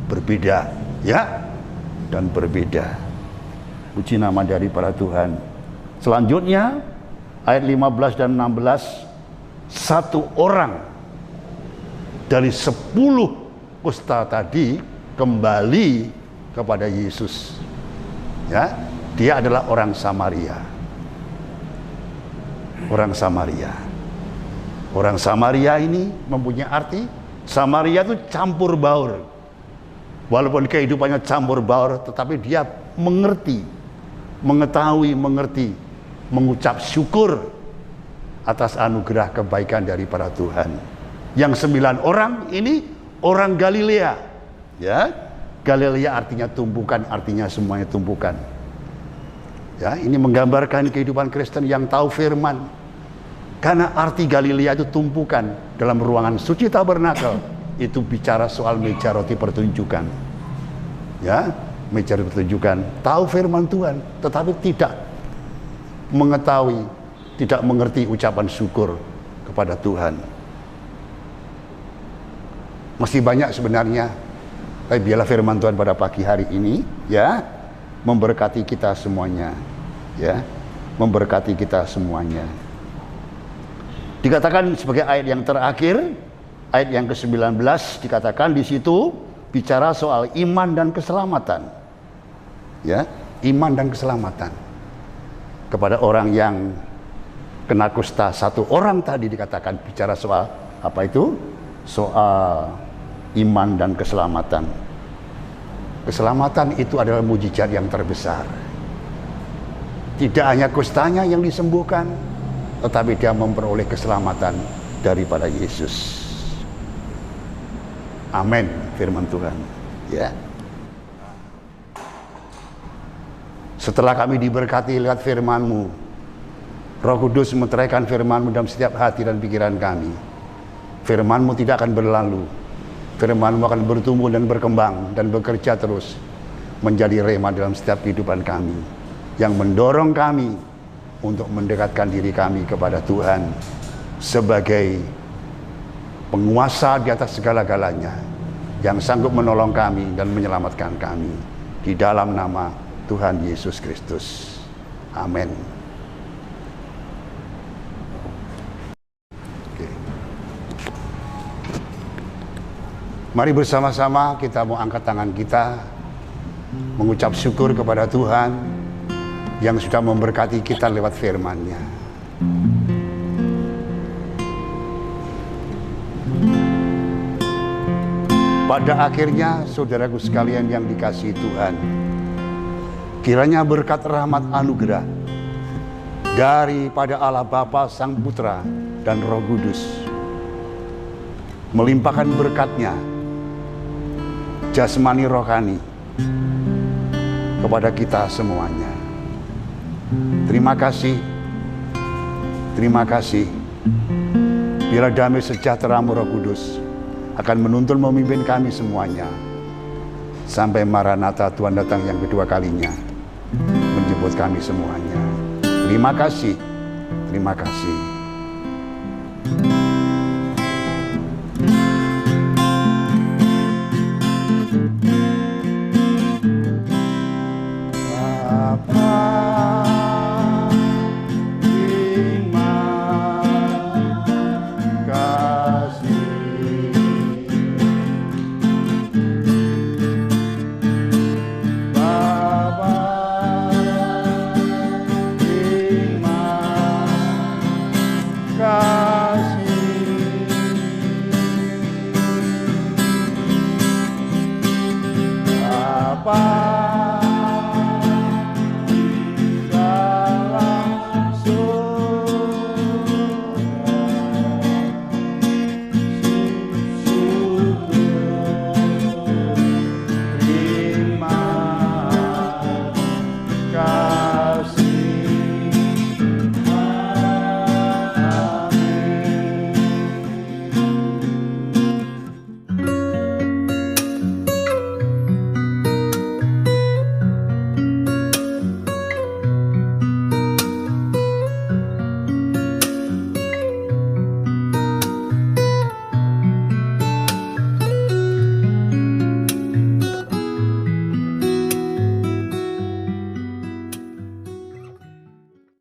Speaker 3: berbeda, ya, dan berbeda. Puji nama daripada Tuhan. Selanjutnya ayat 15 dan 16, satu orang dari 10 kusta tadi kembali kepada Yesus. Ya, dia adalah orang Samaria. Orang Samaria. Orang Samaria ini mempunyai arti, Samaria itu campur baur. Walaupun kehidupannya campur baur, tetapi dia mengerti, mengetahui, mengucap syukur atas anugerah kebaikan daripada Tuhan. Yang 9 orang ini orang Galilea. Ya, Galilea artinya tumpukan, artinya semuanya tumpukan. Ya, ini menggambarkan kehidupan Kristen yang tahu firman. Karena arti Galilea itu tumpukan. Dalam ruangan suci tabernakel itu bicara soal meja roti pertunjukan. Ya, meja roti pertunjukan, tahu firman Tuhan, tetapi tidak mengetahui, tidak mengerti ucapan syukur kepada Tuhan. Masih banyak sebenarnya, tapi biarlah firman Tuhan pada pagi hari ini, ya, memberkati kita semuanya, ya, memberkati kita semuanya. Dikatakan sebagai ayat yang terakhir, ayat yang ke-19 dikatakan di situ bicara soal iman dan keselamatan, ya, iman dan keselamatan. Kepada orang yang kena kusta, satu orang tadi dikatakan bicara soal apa itu? Soal iman dan keselamatan. Keselamatan itu adalah mujizat yang terbesar. Tidak hanya kustanya yang disembuhkan, tetapi dia memperoleh keselamatan daripada Yesus. Amin, firman Tuhan. Ya. Setelah kami diberkati lewat firman-Mu, Roh Kudus meteraikan firman-Mu dalam setiap hati dan pikiran kami. Firman-Mu tidak akan berlalu. Firman-Mu akan bertumbuh dan berkembang dan bekerja terus menjadi rema dalam setiap kehidupan kami, yang mendorong kami untuk mendekatkan diri kami kepada Tuhan sebagai penguasa di atas segala-galanya, yang sanggup menolong kami dan menyelamatkan kami. Di dalam nama Tuhan Yesus Kristus. Amin. Oke. Mari bersama-sama kita mau angkat tangan kita, mengucap syukur kepada Tuhan yang sudah memberkati kita lewat firman-Nya. Pada akhirnya, saudaraku sekalian yang dikasihi Tuhan, kiranya berkat rahmat anugerah daripada Allah Bapa, Sang Putra, dan Roh Kudus, melimpahkan berkat-Nya jasmani rohani kepada kita semuanya. Terima kasih, terima kasih. Biarlah damai sejahtera-Mu Roh Kudus akan menuntun memimpin kami semuanya sampai Maranatha, Tuhan datang yang kedua kalinya menjemput kami semuanya. Terima kasih, terima kasih.
Speaker 5: Bapa